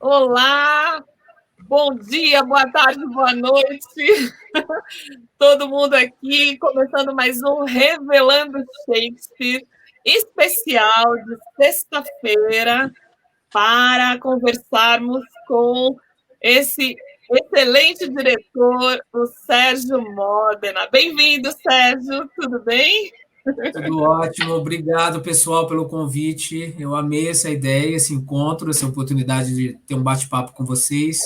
Olá, bom dia, boa tarde, boa noite. Todo mundo aqui, começando mais um Revelando Shakespeare, especial de sexta-feira, para conversarmos com esse excelente diretor, o Sérgio Modena. Bem-vindo, Sérgio, tudo bem? Tudo ótimo, obrigado pessoal pelo convite. Eu amei essa ideia, esse encontro, essa oportunidade de ter um bate-papo com vocês.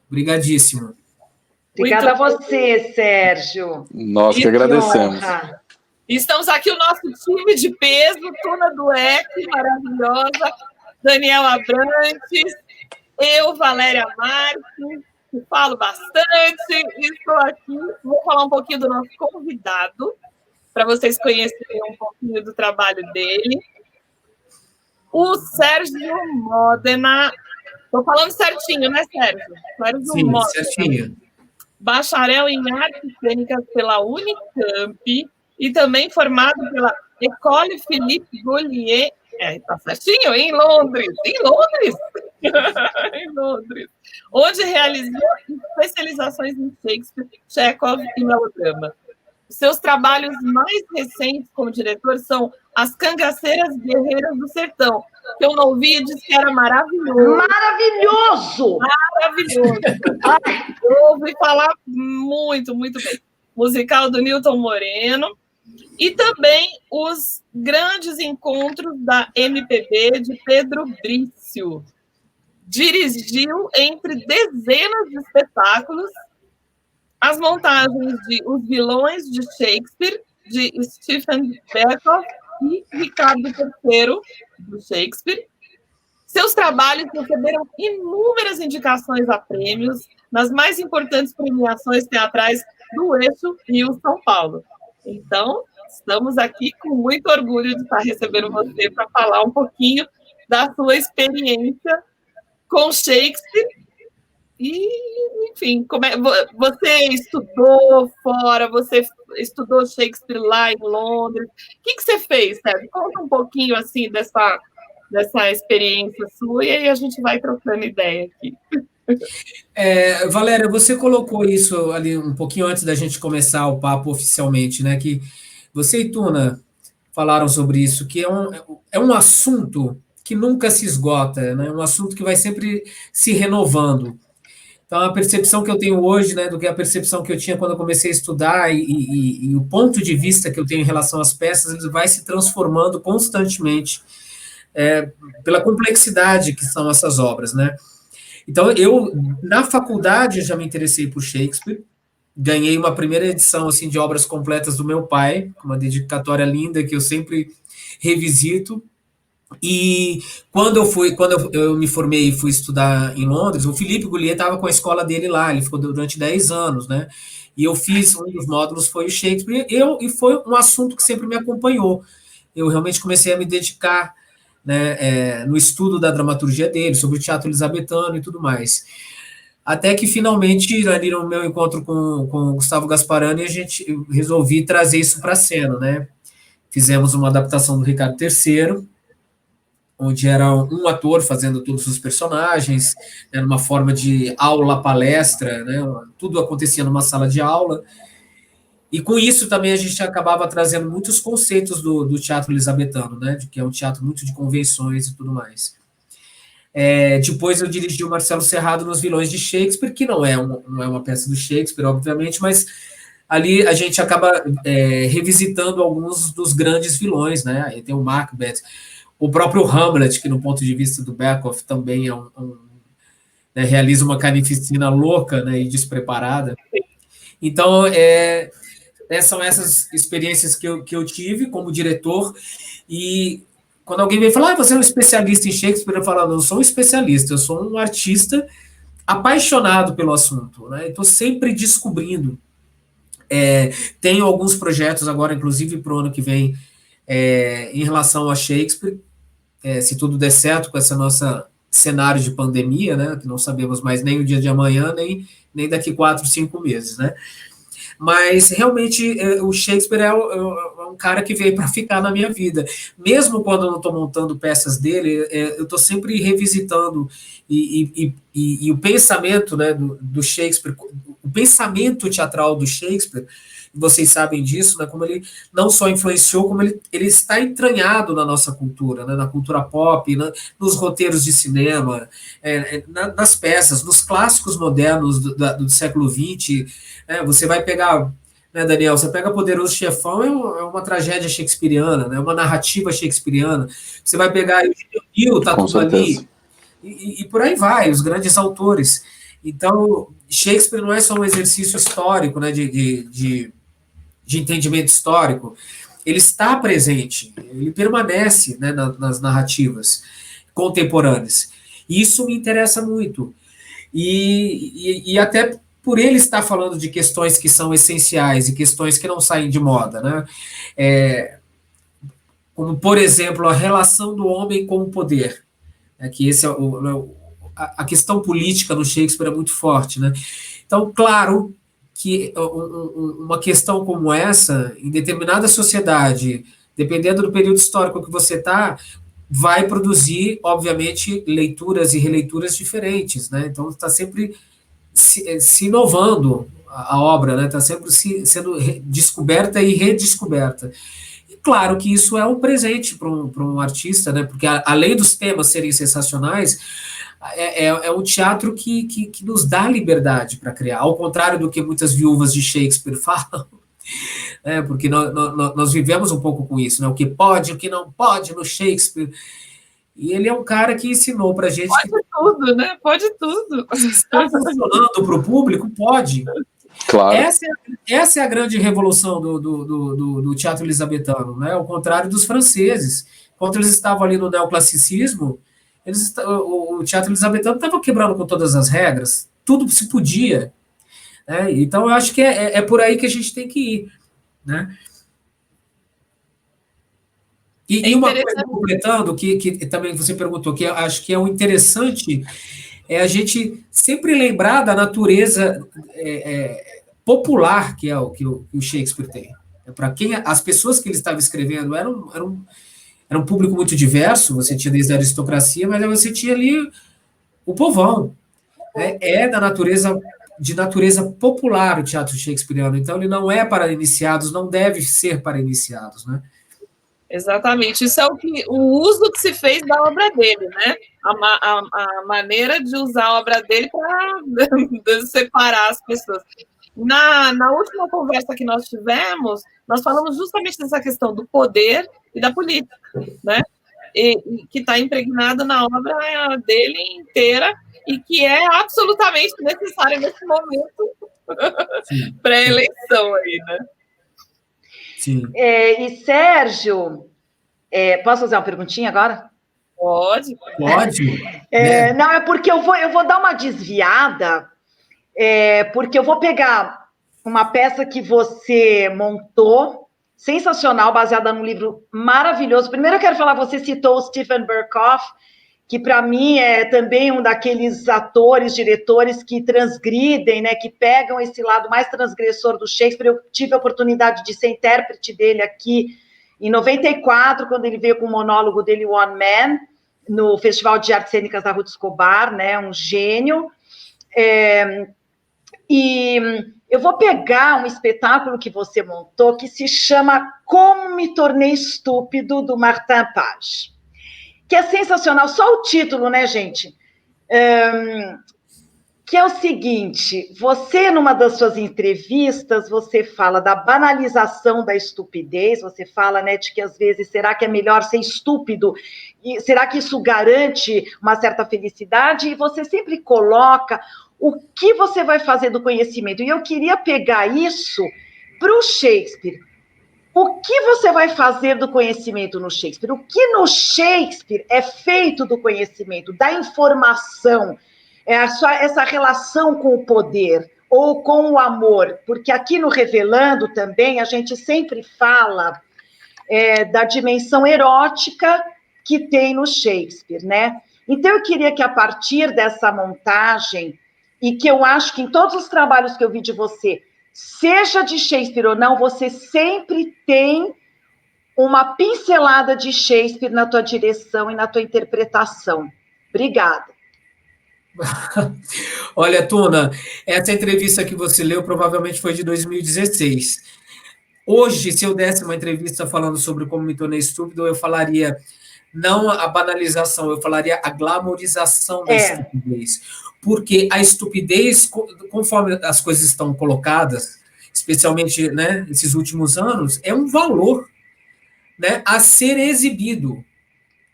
Obrigadíssimo. Muito Obrigada a você, Sérgio. Nós que E agradecemos. Honra. estamos aqui, o nosso time de peso, Tuna Dueck, maravilhosa, Daniel Abrantes, eu, Valéria Marques, que falo bastante, e estou aqui, vou falar um pouquinho do nosso convidado, para vocês conhecerem um pouquinho do trabalho dele. O Sérgio Modena, estou falando certinho, né, Sérgio? Sérgio Sim, Modena, certinho. bacharel em artes cênicas pela Unicamp e também formado pela École Philippe Gaulier, tá certinho, em Londres, em Londres, onde realizou especializações em Shakespeare, Chekhov e melodrama. Seus trabalhos mais recentes como diretor são As Cangaceiras Guerreiras do Sertão, que eu não vi e disse que era maravilhoso. Maravilhoso! Maravilhoso. Eu ouvi falar muito, muito bem. Musical do Nilton Moreno. E também os grandes encontros da MPB de Pedro Brício. Dirigiu entre dezenas de espetáculos as montagens de Os Vilões de Shakespeare, de Stephen Berkoff e Ricardo III, do Shakespeare. Seus trabalhos receberam inúmeras indicações a prêmios nas mais importantes premiações teatrais do Eixo Rio-São Paulo. Então, estamos aqui com muito orgulho de estar recebendo você para falar um pouquinho da sua experiência com Shakespeare. E, enfim, você estudou fora, você estudou Shakespeare lá em Londres. O que você fez, Sérgio? Conta um pouquinho assim dessa experiência sua, e aí a gente vai trocando ideia aqui. Valéria, você colocou isso ali um pouquinho antes da gente começar o papo oficialmente, né? Que você e Tuna falaram sobre isso, que é um assunto que nunca se esgota, né? Um assunto que vai sempre se renovando. Então, a percepção que eu tenho hoje, né, do que a percepção que eu tinha quando eu comecei a estudar e o ponto de vista que eu tenho em relação às peças, ele vai se transformando constantemente pela complexidade que são essas obras, né? Então, eu, na faculdade, já me interessei por Shakespeare, ganhei uma primeira edição, assim, de obras completas do meu pai, uma dedicatória linda que eu sempre revisito. E quando eu me formei e fui estudar em Londres, o Philippe Gaulier estava com a escola dele lá, ele ficou durante 10 anos, né? E eu fiz, um dos módulos foi o Shakespeare, e foi um assunto que sempre me acompanhou. Eu realmente comecei a me dedicar, né, no estudo da dramaturgia dele, sobre o teatro elisabetano e tudo mais. Até que finalmente, ali no meu encontro com o Gustavo Gasparani, eu resolvi trazer isso para a cena, né? Fizemos uma adaptação do Ricardo III, onde era um ator fazendo todos os personagens, era uma forma de aula-palestra, né? Tudo acontecia numa sala de aula, e com isso também a gente acabava trazendo muitos conceitos do teatro elisabetano, né? Que é um teatro muito de convenções e tudo mais. Depois eu dirigi o Marcelo Serrado nos Vilões de Shakespeare, que não é uma peça do Shakespeare, obviamente, mas ali a gente acaba revisitando alguns dos grandes vilões, né? Aí tem o Macbeth, o próprio Hamlet, que no ponto de vista do Berkoff também né, realiza uma carnificina louca, né, e despreparada. Então, são essas experiências que eu tive como diretor, e quando alguém vem falar, você é um especialista em Shakespeare, eu falo, não, eu sou um especialista, eu sou um artista apaixonado pelo assunto, né? Estou sempre descobrindo. Tenho alguns projetos agora, inclusive para o ano que vem, em relação a Shakespeare, se tudo der certo com esse nosso cenário de pandemia, né, que não sabemos mais nem o dia de amanhã, nem daqui 4, 5 meses, né? Mas, realmente, o Shakespeare é um cara que veio para ficar na minha vida. Mesmo quando eu não estou montando peças dele, eu estou sempre revisitando, e o pensamento, né, do Shakespeare, o pensamento teatral do Shakespeare, vocês sabem disso, né, como ele não só influenciou, como ele está entranhado na nossa cultura, né, na cultura pop, nos roteiros de cinema, nas peças, nos clássicos modernos do século XX. Você vai pegar, né, Daniel, você pega Poderoso Chefão, é uma tragédia shakespeariana, né, uma narrativa shakespeariana. Você vai pegar o Gil, tá Com tudo certeza. ali, e por aí vai, os grandes autores. Então, Shakespeare não é só um exercício histórico, né, de entendimento histórico, ele está presente, ele permanece, né, nas narrativas contemporâneas. E isso me interessa muito. E até por ele estar falando de questões que são essenciais e questões que não saem de moda, né? Como, por exemplo, a relação do homem com o poder. Que esse é a questão política no Shakespeare é muito forte, né? Então, claro que uma questão como essa, em determinada sociedade, dependendo do período histórico que você está, vai produzir, obviamente, leituras e releituras diferentes, né? Então, está sempre se inovando a obra, né? Está sempre sendo descoberta e redescoberta. E claro que isso é um presente para um artista, né? Porque além dos temas serem sensacionais, é um teatro que nos dá liberdade para criar, ao contrário do que muitas viúvas de Shakespeare falam, porque nós vivemos um pouco com isso, né? O que pode, o que não pode no Shakespeare. E ele é um cara que ensinou para a gente pode que tudo, né? Pode tudo. Está funcionando para o público? Pode. Claro. Essa é a grande revolução do teatro elisabetano, né? Ao contrário dos franceses. Quando eles estavam ali no neoclassicismo, o teatro elisabetano estava quebrando com todas as regras, tudo se podia. Né? Então, eu acho que é por aí que a gente tem que ir. Né? E uma coisa, completando, que também você perguntou, que eu acho que é o interessante, é a gente sempre lembrar da natureza popular que o Shakespeare tem. Para quem as pessoas que ele estava escrevendo era um público muito diverso, você tinha desde a aristocracia, mas você tinha ali o povão. De natureza popular o teatro shakespeariano, então ele não é para iniciados, não deve ser para iniciados, né? Exatamente, isso é o uso que se fez da obra dele, né? A maneira de usar a obra dele para separar as pessoas. Na última conversa que nós tivemos, nós falamos justamente dessa questão do poder e da política, né? E que está impregnado na obra dele inteira e que é absolutamente necessária nesse momento pré-eleição aí, né? Sim. E Sérgio, posso fazer uma perguntinha agora? Pode. Não, é porque eu vou dar uma desviada, porque eu vou pegar uma peça que você montou, sensacional, baseada num livro maravilhoso. Primeiro eu quero falar, você citou o Stephen Berkoff, que para mim é também um daqueles atores, diretores que transgridem, né, que pegam esse lado mais transgressor do Shakespeare. Eu tive a oportunidade de ser intérprete dele aqui em 94, quando ele veio com o monólogo dele, One Man, no Festival de Artes Cênicas da Ruth Escobar, né, um gênio. E eu vou pegar um espetáculo que você montou, que se chama Como Me Tornei Estúpido, do Martin Page, que é sensacional, só o título, né, gente? Que é o seguinte, você, numa das suas entrevistas, você fala da banalização da estupidez, você fala, né, de que às vezes, será que é melhor ser estúpido? E será que isso garante uma certa felicidade? E você sempre coloca o que você vai fazer do conhecimento. E eu queria pegar isso para o Shakespeare. O que você vai fazer do conhecimento no Shakespeare? O que no Shakespeare é feito do conhecimento, da informação, essa relação com o poder ou com o amor? Porque aqui no Revelando também a gente sempre fala da dimensão erótica que tem no Shakespeare, né? Então eu queria que a partir dessa montagem, e que eu acho que em todos os trabalhos que eu vi de você, seja de Shakespeare ou não, você sempre tem uma pincelada de Shakespeare na tua direção e na tua interpretação. Obrigada. Olha, Tuna, essa entrevista que você leu provavelmente foi de 2016. Hoje, se eu desse uma entrevista falando sobre como me tornei estúpido, eu falaria não a banalização, eu falaria a glamorização da estupidez. Porque a estupidez, conforme as coisas estão colocadas, especialmente, né, esses últimos anos, é um valor, né, a ser exibido.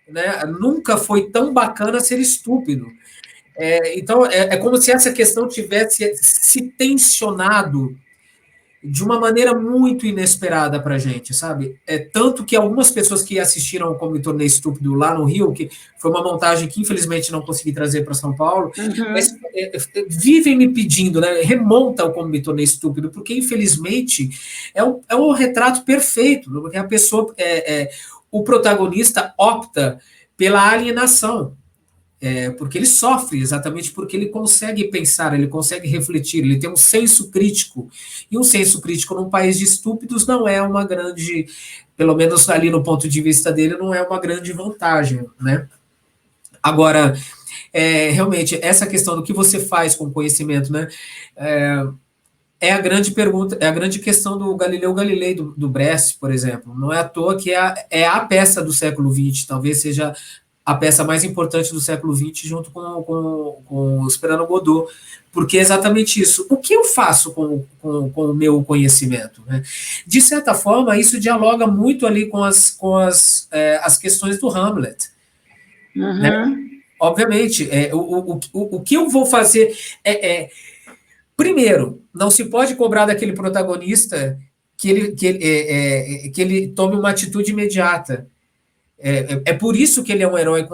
Né? Nunca foi tão bacana ser estúpido. Então, é como se essa questão tivesse se tensionado de uma maneira muito inesperada para a gente, sabe? Tanto que algumas pessoas que assistiram Como Me Tornei Estúpido lá no Rio, que foi uma montagem que infelizmente não consegui trazer para São Paulo, mas vivem me pedindo, né? Remonta o Como Me Tornei Estúpido, porque infelizmente é um retrato perfeito, porque a pessoa, o protagonista opta pela alienação. Porque ele sofre exatamente porque ele consegue pensar, ele consegue refletir, ele tem um senso crítico. E um senso crítico num país de estúpidos não é uma grande, pelo menos ali no ponto de vista dele, não é uma grande vantagem, né? Agora, realmente, essa questão do que você faz com o conhecimento, né? É a grande pergunta, é a grande questão do Galileu Galilei, do Brecht, por exemplo. Não é à toa que é a peça do século XX, talvez seja a peça mais importante do século XX, junto com o Esperando Godot, porque é exatamente isso. O que eu faço com o meu conhecimento? Né? De certa forma, isso dialoga muito ali com as questões do Hamlet. Né? Obviamente, o que eu vou fazer primeiro, não se pode cobrar daquele protagonista que ele tome uma atitude imediata. É por isso que ele é um herói.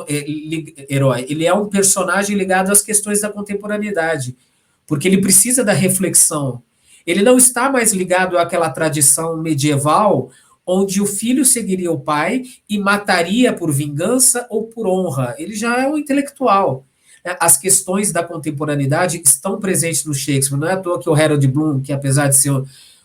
Ele é um personagem ligado às questões da contemporaneidade, porque ele precisa da reflexão. Ele não está mais ligado àquela tradição medieval onde o filho seguiria o pai e mataria por vingança ou por honra. Ele já é um intelectual. As questões da contemporaneidade estão presentes no Shakespeare. Não é à toa que o Harold Bloom, que apesar de ser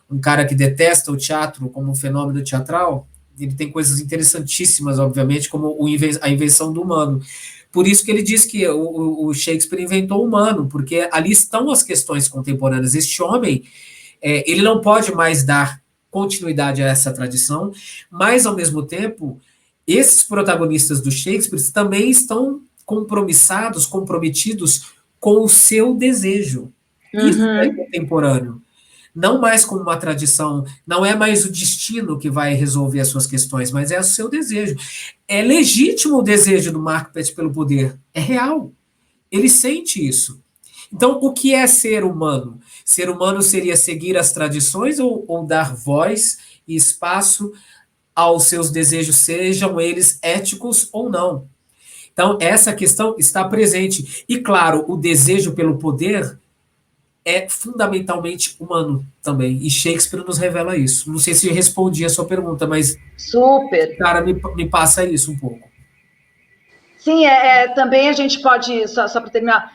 um cara que detesta o teatro como um fenômeno teatral, ele tem coisas interessantíssimas, obviamente, como a invenção do humano. Por isso que ele diz que o Shakespeare inventou o humano, porque ali estão as questões contemporâneas. Este homem, ele não pode mais dar continuidade a essa tradição, mas, ao mesmo tempo, esses protagonistas do Shakespeare também estão comprometidos com o seu desejo. Isso é contemporâneo. Não mais como uma tradição, não é mais o destino que vai resolver as suas questões, mas é o seu desejo. É legítimo o desejo do Macbeth pelo poder, é real. Ele sente isso. Então, o que é ser humano? Ser humano seria seguir as tradições ou dar voz e espaço aos seus desejos, sejam eles éticos ou não. Então, essa questão está presente. E, claro, o desejo pelo poder é fundamentalmente humano também, e Shakespeare nos revela isso. Não sei se eu respondi a sua pergunta, mas super. Cara, me passa isso um pouco. Sim, também a gente pode, só para terminar,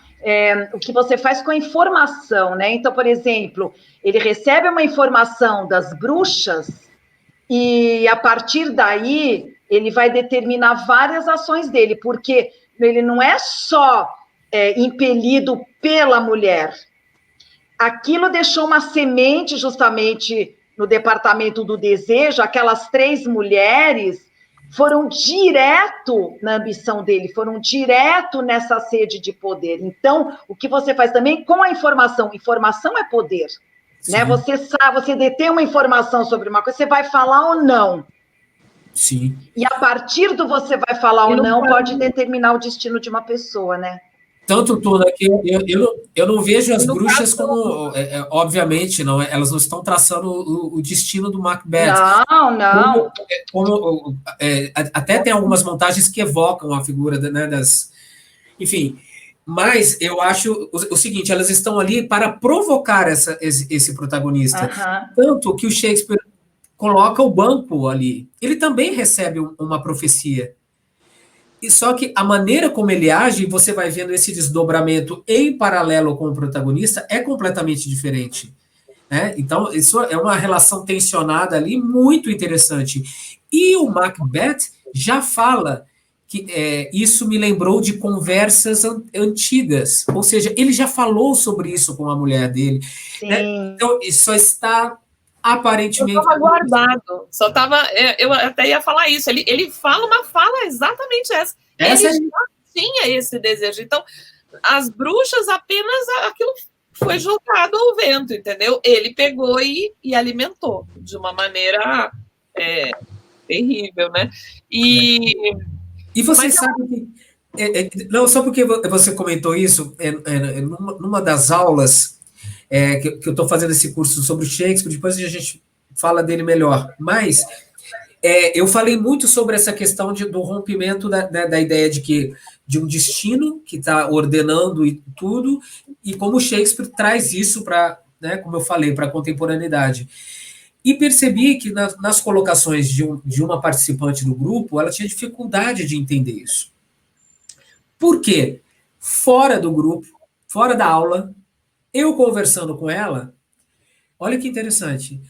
o que você faz com a informação, né? Então, por exemplo, ele recebe uma informação das bruxas e, a partir daí, ele vai determinar várias ações dele, porque ele não é só impelido pela mulher. Aquilo deixou uma semente justamente no departamento do desejo, aquelas 3 mulheres foram direto na ambição dele, foram direto nessa sede de poder. Então, o que você faz também com a informação é poder, né? Você sabe, você detém uma informação sobre uma coisa, você vai falar ou não. Sim. E a partir do você vai falar ou não, pode determinar o destino de uma pessoa, né? Tanto, Tuna, que eu não vejo as bruxas como, obviamente, não, elas não estão traçando o destino do Macbeth. Não. Até tem algumas montagens que evocam a figura, né, enfim, mas eu acho o seguinte, elas estão ali para provocar esse protagonista. Tanto que o Shakespeare coloca o banco ali. Ele também recebe uma profecia. E só que a maneira como ele age, você vai vendo esse desdobramento em paralelo com o protagonista, é completamente diferente. né? Então, isso é uma relação tensionada ali muito interessante. E o Macbeth já fala que isso me lembrou de conversas antigas, ou seja, ele já falou sobre isso com a mulher dele, né? Então, isso só está aparentemente... Estava guardado, só estava... eu até ia falar isso, ele fala uma fala exatamente essa. Ele já tinha esse desejo. Então, as bruxas apenas aquilo foi jogado ao vento, entendeu? Ele pegou e alimentou de uma maneira terrível, né? E você sabe que... não, só porque você comentou isso, numa das aulas que eu estou fazendo esse curso sobre Shakespeare, depois a gente fala dele melhor, mas eu falei muito sobre essa questão do rompimento da ideia de um destino que está ordenando e tudo, e como Shakespeare traz isso para, né, como eu falei, para a contemporaneidade. E percebi que nas colocações de uma participante do grupo, ela tinha dificuldade de entender isso. Por quê? Fora do grupo, fora da aula, eu conversando com ela, olha que interessante,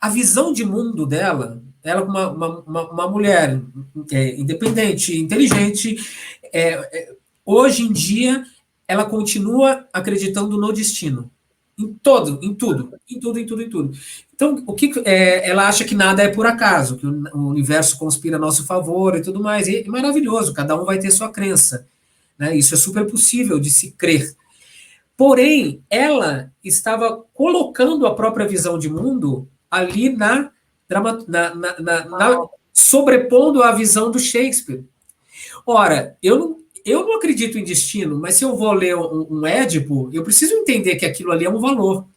a visão de mundo dela, ela uma mulher independente, inteligente, hoje em dia, ela continua acreditando no destino. Em tudo. Então, ela acha que nada é por acaso, que o universo conspira a nosso favor e tudo mais. E é maravilhoso, cada um vai ter sua crença, né? Isso é super possível de se crer. Porém, ela estava colocando a própria visão de mundo ali sobrepondo a visão do Shakespeare. Ora, eu não acredito em destino, mas se eu vou ler um Édipo, eu preciso entender que aquilo ali é um valor.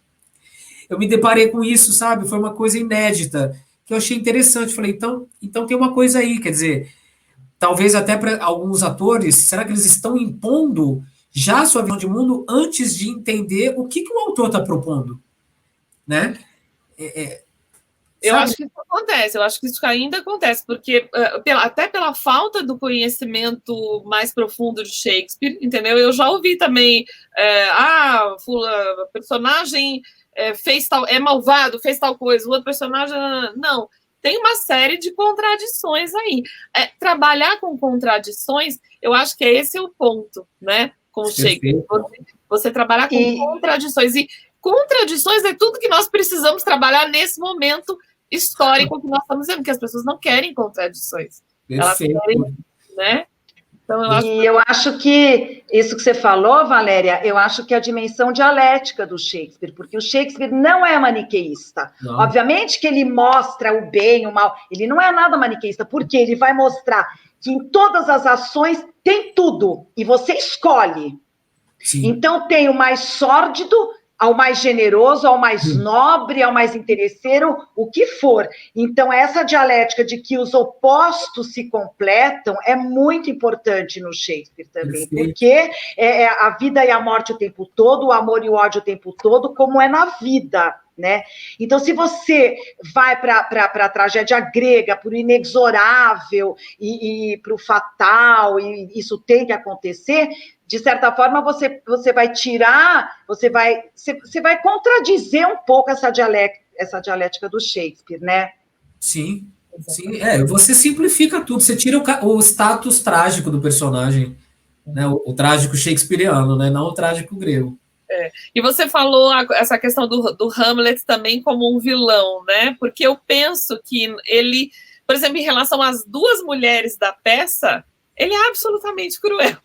Eu me deparei com isso, sabe? Foi uma coisa inédita, que eu achei interessante. Falei, então tem uma coisa aí, quer dizer, talvez até para alguns atores, será que eles estão impondo já a sua visão de mundo antes de entender o que o autor está propondo? Né? Eu acho que isso acontece, eu acho que isso ainda acontece, porque até pela falta do conhecimento mais profundo de Shakespeare, entendeu? Eu já ouvi também, personagem fez tal, é malvado, fez tal coisa, o outro personagem, não. Tem uma série de contradições aí. Trabalhar com contradições, eu acho que esse é o ponto, né? Com Shakespeare. Você trabalhar com contradições. E contradições é tudo que nós precisamos trabalhar nesse momento histórico que nós estamos vendo, porque as pessoas não querem contradições. Elas querem, né? Então, eu acho que isso que você falou, Valéria, eu acho que é a dimensão dialética do Shakespeare, porque o Shakespeare não é maniqueísta. Não. Obviamente que ele mostra o bem, o mal, ele não é nada maniqueísta, porque ele vai mostrar que em todas as ações tem tudo, e você escolhe. Sim. Então tem o mais sórdido, ao mais generoso, ao mais nobre, ao mais interesseiro, o que for. Então, essa dialética de que os opostos se completam é muito importante no Shakespeare também, porque é a vida e a morte o tempo todo, o amor e o ódio o tempo todo, como é na vida, né? Então, se você vai para a tragédia grega, para o inexorável e para o fatal, e isso tem que acontecer, de certa forma, você vai tirar, você vai contradizer um pouco essa dialética do Shakespeare, né? Sim. Você simplifica tudo, você tira o status trágico do personagem, né? O trágico shakespeariano, né? Não o trágico grego. E você falou essa questão do Hamlet também como um vilão, né? Porque eu penso que ele, por exemplo, em relação às duas mulheres da peça, ele é absolutamente cruel.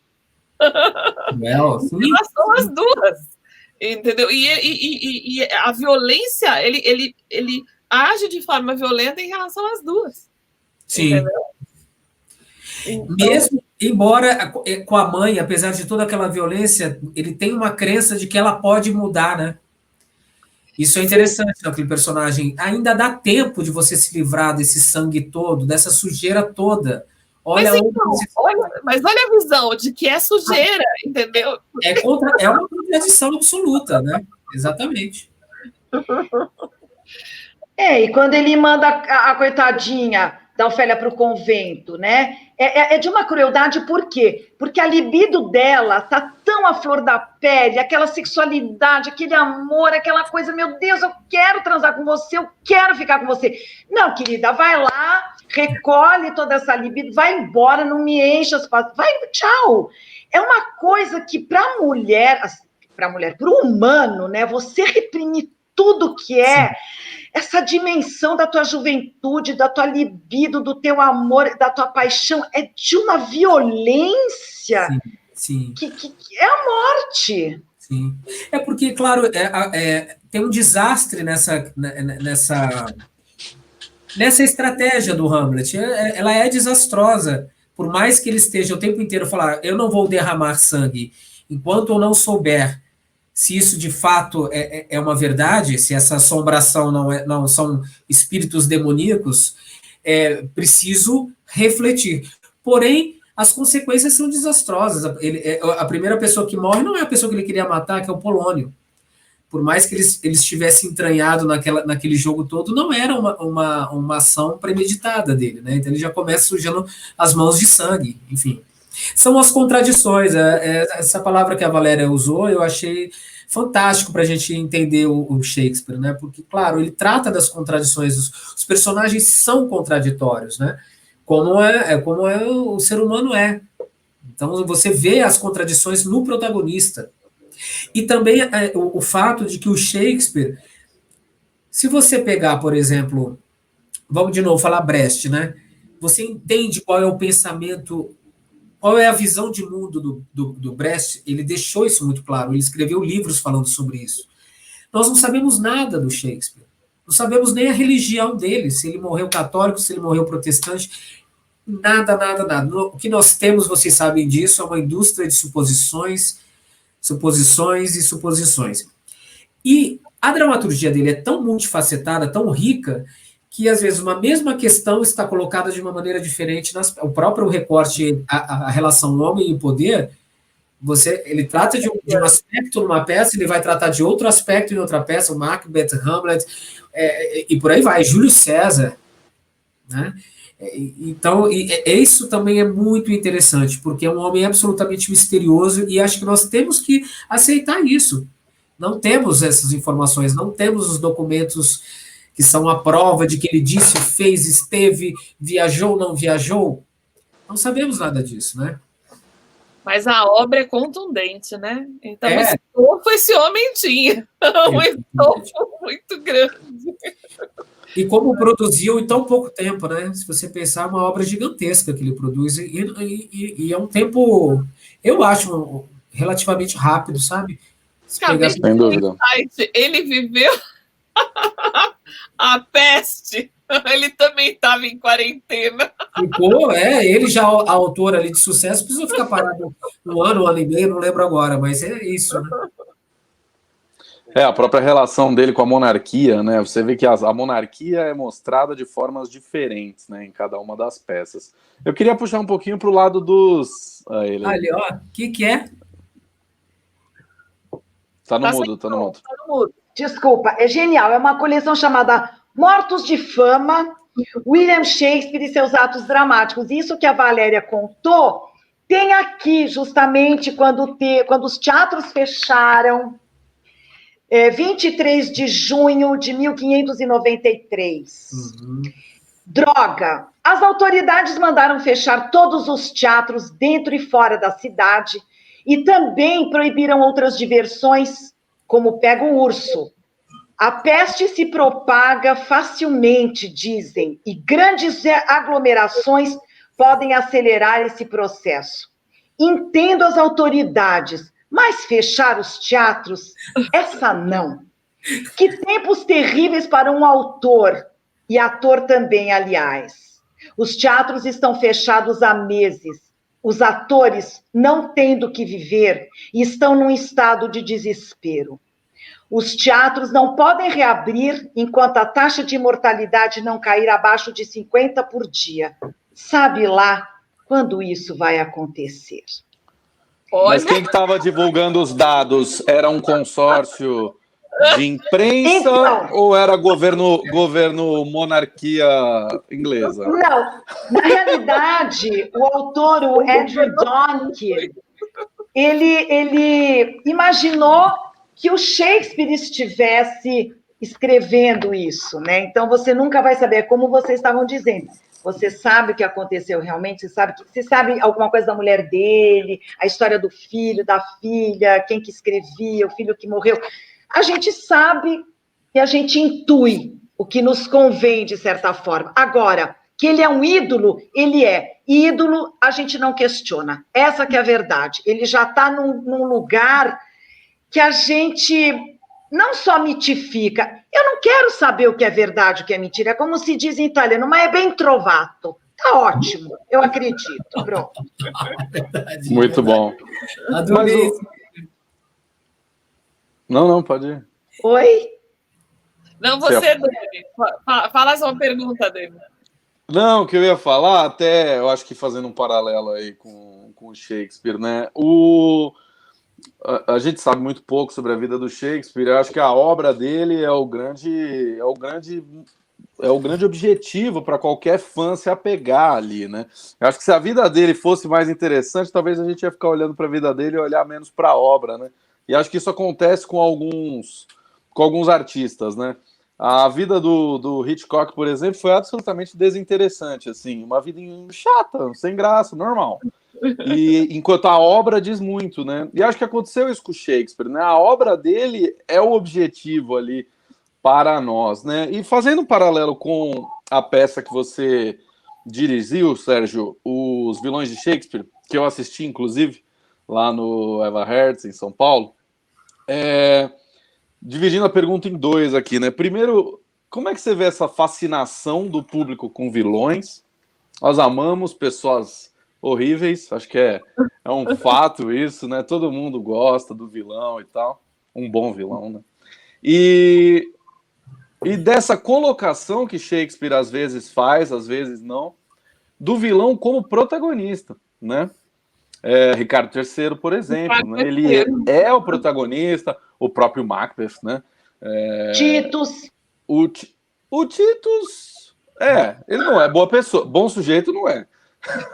Em relação às duas, entendeu? E a violência, ele age de forma violenta em relação às duas. Sim. Então, mesmo, embora com a mãe, apesar de toda aquela violência, ele tem uma crença de que ela pode mudar, né? Isso é interessante naquele personagem. Ainda dá tempo de você se livrar desse sangue todo, dessa sujeira toda. Mas olha a visão de que é sujeira, entendeu? É uma contradição absoluta, né? Exatamente. E quando ele manda a coitadinha da Ofélia para o convento, né? É de uma crueldade, por quê? Porque a libido dela tá tão à flor da pele, aquela sexualidade, aquele amor, aquela coisa, meu Deus, eu quero transar com você, eu quero ficar com você. Não, querida, vai lá, recolhe toda essa libido, vai embora, não me encha as patas, vai, tchau. É uma coisa que para a mulher, para o humano, né? Você reprimir tudo que é... Sim. Essa dimensão da tua juventude, da tua libido, do teu amor, da tua paixão, é de uma violência sim. Que é a morte. Sim. É porque, claro, tem um desastre nessa estratégia do Hamlet. Ela é desastrosa. Por mais que ele esteja o tempo inteiro falando, eu não vou derramar sangue, enquanto eu não souber se isso de fato é uma verdade, se essa assombração não são espíritos demoníacos, preciso refletir. Porém, as consequências são desastrosas. A primeira pessoa que morre não é a pessoa que ele queria matar, que é o Polônio. Por mais que eles tivessem entranhado naquele jogo todo, não era uma ação premeditada dele, né? Então ele já começa sujando as mãos de sangue, enfim. São as contradições. Essa palavra que a Valéria usou, eu achei fantástico para a gente entender o Shakespeare, né? Porque, claro, ele trata das contradições, os personagens são contraditórios, né? Como o ser humano é. Então, você vê as contradições no protagonista. E também o fato de que o Shakespeare, se você pegar, por exemplo, vamos de novo falar Brecht, né? Você entende qual é o pensamento, qual é a visão de mundo do Brecht. Ele deixou isso muito claro, ele escreveu livros falando sobre isso. Nós não sabemos nada do Shakespeare, não sabemos nem a religião dele, se ele morreu católico, se ele morreu protestante, nada. O que nós temos, vocês sabem disso, é uma indústria de suposições. E a dramaturgia dele é tão multifacetada, tão rica, que às vezes uma mesma questão está colocada de uma maneira diferente. O próprio recorte, a relação homem e poder, ele trata de um aspecto numa peça, ele vai tratar de outro aspecto em outra peça, o Macbeth, Hamlet, e por aí vai, Júlio César, né? Então, isso também é muito interessante, porque é um homem absolutamente misterioso, e acho que nós temos que aceitar isso. Não temos essas informações, não temos os documentos que são a prova de que ele disse, fez, esteve, viajou, não viajou. Não sabemos nada disso, né? Mas a obra é contundente, né? Então, o estofo esse homem tinha. Um estofo muito grande. E como produziu em tão pouco tempo, né? Se você pensar, é uma obra gigantesca que ele produz, e é um tempo, eu acho, relativamente rápido, sabe? Sem dúvida. Ele viveu a peste, ele também estava em quarentena. Ficou, ele já, a autora ali de sucesso, precisou ficar parado um ano e meio, não lembro agora, mas é isso, né? A própria relação dele com a monarquia, né? Você vê que a monarquia é mostrada de formas diferentes, né? Em cada uma das peças. Eu queria puxar um pouquinho para o lado dos... Ali, ó, o que é? Tá no mudo. Desculpa, é genial. É uma coleção chamada Mortos de Fama, William Shakespeare e seus atos dramáticos. Isso que a Valéria contou, tem aqui justamente quando os teatros fecharam... 23 de junho de 1593. Droga! As autoridades mandaram fechar todos os teatros dentro e fora da cidade e também proibiram outras diversões, como Pega o Urso. A peste se propaga facilmente, dizem, e grandes aglomerações podem acelerar esse processo. Entendo as autoridades, mas fechar os teatros, essa não. Que tempos terríveis para um autor, e ator também, aliás. Os teatros estão fechados há meses. Os atores não têm do que viver e estão num estado de desespero. Os teatros não podem reabrir enquanto a taxa de mortalidade não cair abaixo de 50 por dia. Sabe lá quando isso vai acontecer. Mas quem estava divulgando os dados era um consórcio De imprensa Então. ou era governo monarquia inglesa? Não, na realidade, o autor, o Andrew Donkey, ele imaginou que o Shakespeare estivesse escrevendo isso, né? Então você nunca vai saber, como vocês estavam dizendo. Você sabe o que aconteceu realmente, você sabe alguma coisa da mulher dele, a história do filho, da filha, quem que escrevia, o filho que morreu. A gente sabe e a gente intui o que nos convém, de certa forma. Agora, que ele é um ídolo, ele é. Ídolo, a gente não questiona. Essa que é a verdade. Ele já está num lugar que a gente não só mitifica. Eu não quero saber o que é verdade, o que é mentira. É como se diz em italiano, mas é bem trovato. Tá ótimo, eu acredito. Pronto. Verdade, Muito bom. Adorei. Não, pode ir. Oi? Não, você, Dani. Fala a sua pergunta, Dani. Não, o que eu ia falar, até eu acho que fazendo um paralelo aí com o Shakespeare, né? A gente sabe muito pouco sobre a vida do Shakespeare. Eu acho que a obra dele é o grande objetivo para qualquer fã se apegar ali, né? Eu acho que se a vida dele fosse mais interessante, talvez a gente ia ficar olhando para a vida dele e olhar menos para a obra, né? E acho que isso acontece com alguns artistas, né? A vida do Hitchcock, por exemplo, foi absolutamente desinteressante, assim, uma vida chata, sem graça, normal. E enquanto a obra diz muito, né? E acho que aconteceu isso com o Shakespeare, né? A obra dele é o objetivo ali para nós, né? E fazendo um paralelo com a peça que você dirigiu, Sérgio, Os Vilões de Shakespeare, que eu assisti, inclusive, lá no Eva Hertz, em São Paulo, dividindo a pergunta em dois aqui, né? Primeiro, como é que você vê essa fascinação do público com vilões? Nós amamos pessoas horríveis, acho que é um fato isso, né? Todo mundo gosta do vilão e tal, um bom vilão, né? E dessa colocação que Shakespeare às vezes faz, às vezes não, do vilão como protagonista, né? Ricardo III, por exemplo, né? Ele é o protagonista, o próprio Macbeth, né? Titus. O Titus, ele não é boa pessoa, bom sujeito não é.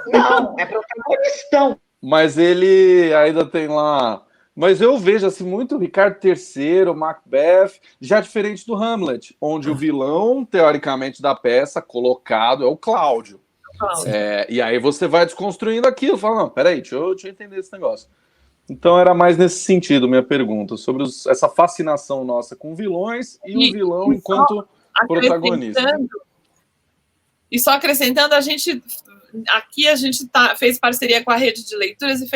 Não, é protagonistão. Mas ele ainda tem lá... Mas eu vejo assim muito Ricardo III, Macbeth, já diferente do Hamlet, onde o vilão, teoricamente, da peça colocado é o Cláudio. E aí você vai desconstruindo aquilo, fala, não, peraí, deixa eu entender esse negócio. Então era mais nesse sentido minha pergunta, sobre essa fascinação nossa com vilões e o vilão enquanto protagonista. E só acrescentando, a gente fez parceria com a Rede de Leituras e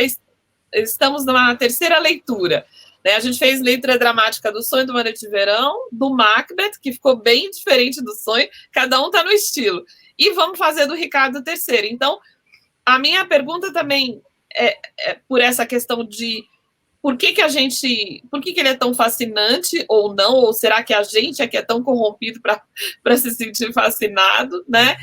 estamos na terceira leitura. Né? A gente fez leitura dramática do Sonho do Uma Noite de Verão, do Macbeth, que ficou bem diferente do Sonho, cada um está no estilo. E vamos fazer do Ricardo III. Então, a minha pergunta também é por essa questão de por que ele é tão fascinante ou não, ou será que a gente é que é tão corrompido para se sentir fascinado, né?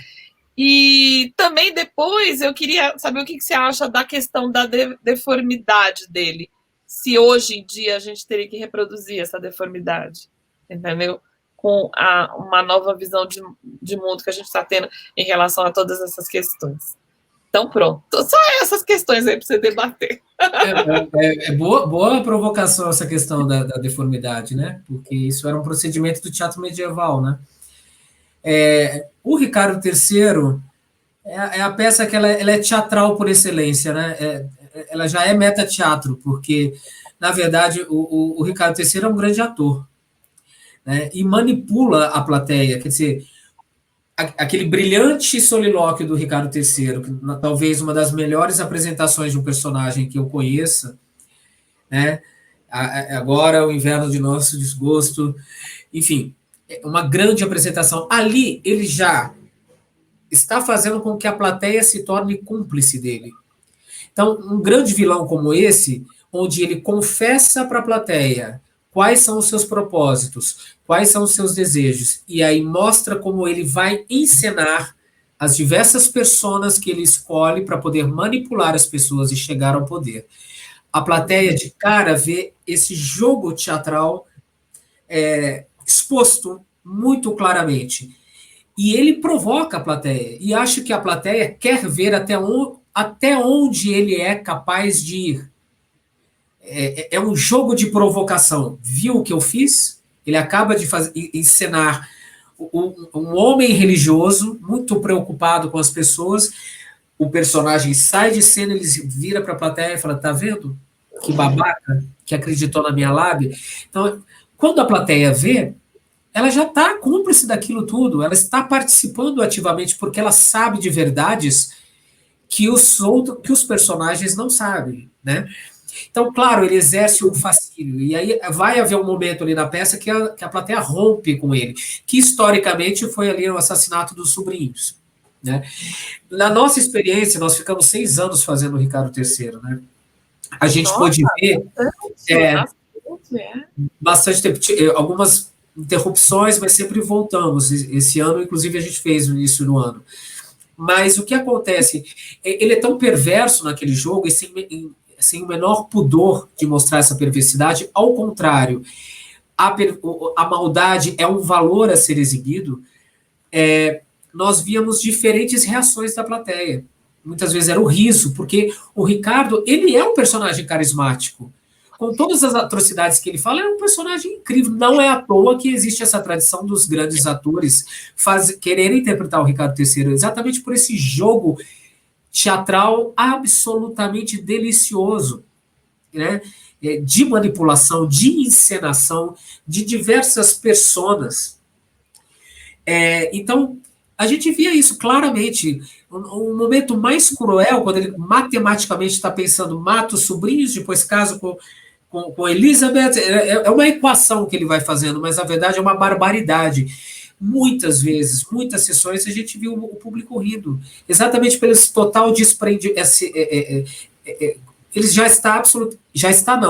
E também depois eu queria saber o que você acha da questão da deformidade dele. Se hoje em dia a gente teria que reproduzir essa deformidade, entendeu? Com uma nova visão de mundo que a gente está tendo em relação a todas essas questões. Então, pronto. Só essas questões aí para você debater. Boa provocação essa questão da deformidade, né? Porque isso era um procedimento do teatro medieval, né? O Ricardo III é a peça que ela é teatral por excelência, né? Ela já é metateatro, porque, na verdade, o Ricardo III é um grande ator, né? E manipula a plateia, quer dizer, aquele brilhante solilóquio do Ricardo III, que, talvez uma das melhores apresentações de um personagem que eu conheça, né? Agora, o inverno de nosso desgosto, enfim, uma grande apresentação. Ali, ele já está fazendo com que a plateia se torne cúmplice dele. Então, um grande vilão como esse, onde ele confessa para a plateia quais são os seus propósitos, quais são os seus desejos, e aí mostra como ele vai encenar as diversas personas que ele escolhe para poder manipular as pessoas e chegar ao poder. A plateia de cara vê esse jogo teatral exposto muito claramente. E ele provoca a plateia, e acho que a plateia quer ver até onde ele é capaz de ir. É um jogo de provocação. Viu o que eu fiz? Ele acaba de encenar um homem religioso, muito preocupado com as pessoas. O personagem sai de cena, ele vira para a plateia e fala: tá vendo? Que babaca que acreditou na minha lábia. Então, quando a plateia vê, ela já está cúmplice daquilo tudo, ela está participando ativamente porque ela sabe de verdades que os personagens não sabem, né? Então, claro, ele exerce um fascínio, e aí vai haver um momento ali na peça que a plateia rompe com ele, que historicamente foi ali o assassinato dos sobrinhos, né? Na nossa experiência, nós ficamos 6 anos fazendo o Ricardo III, né? A gente pôde ver bastante tempo, algumas interrupções, mas sempre voltamos. Esse ano, inclusive, a gente fez no início do ano. Mas o que acontece? Ele é tão perverso naquele jogo, e sem o menor pudor de mostrar essa perversidade. Ao contrário, a maldade é um valor a ser exibido. Nós víamos diferentes reações da plateia. Muitas vezes era o riso, porque o Ricardo, ele é um personagem carismático. Com todas as atrocidades que ele fala, é um personagem incrível. Não é à toa que existe essa tradição dos grandes atores quererem interpretar o Ricardo III, exatamente por esse jogo teatral absolutamente delicioso, né? De manipulação, de encenação, de diversas personas. Então, a gente via isso claramente. O momento mais cruel, quando ele matematicamente está pensando, mata os sobrinhos, depois casa com Elizabeth, é uma equação que ele vai fazendo, mas na verdade é uma barbaridade. Muitas vezes, muitas sessões, a gente viu o público rindo, exatamente pelo esse total desprendimento. Ele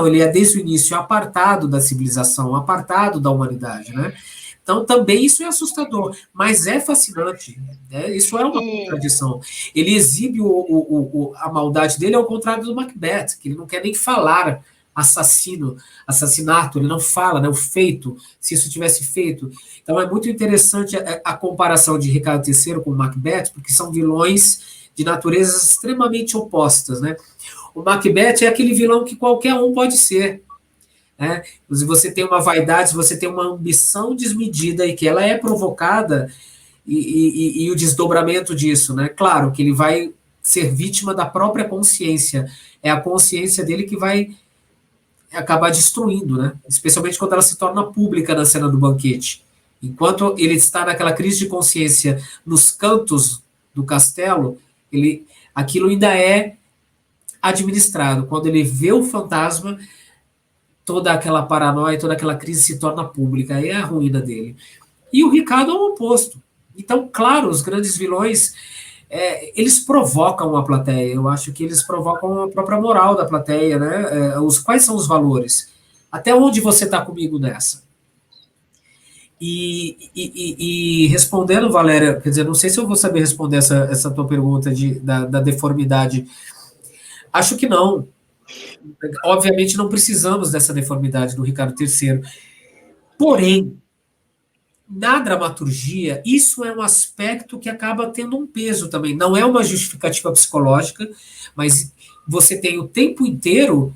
ele é desde o início apartado da civilização, apartado da humanidade, né? Então, também isso é assustador, mas é fascinante, né? Isso é uma contradição. Ele exibe a maldade dele ao contrário do Macbeth, que ele não quer nem falar assassinato, ele não fala, né, o feito, se isso tivesse feito. Então é muito interessante a comparação de Ricardo III com Macbeth, porque são vilões de naturezas extremamente opostas, né? O Macbeth é aquele vilão que qualquer um pode ser, né? Se você tem uma vaidade, se você tem uma ambição desmedida e que ela é provocada, e o desdobramento disso, né? Claro que ele vai ser vítima da própria consciência, é a consciência dele que vai acabar destruindo, né? Especialmente quando ela se torna pública na cena do banquete. Enquanto ele está naquela crise de consciência nos cantos do castelo, aquilo ainda é administrado. Quando ele vê o fantasma, toda aquela paranoia, toda aquela crise se torna pública. Aí é a ruína dele. E o Ricardo é o oposto. Então, claro, os grandes vilões, eles provocam a plateia. Eu acho que eles provocam a própria moral da plateia, né? Quais são os valores? Até onde você está comigo nessa? E respondendo, Valéria, quer dizer, não sei se eu vou saber responder essa tua pergunta da deformidade. Acho que não. Obviamente não precisamos dessa deformidade do Ricardo III. Porém, na dramaturgia, isso é um aspecto que acaba tendo um peso também. Não é uma justificativa psicológica, mas você tem o tempo inteiro,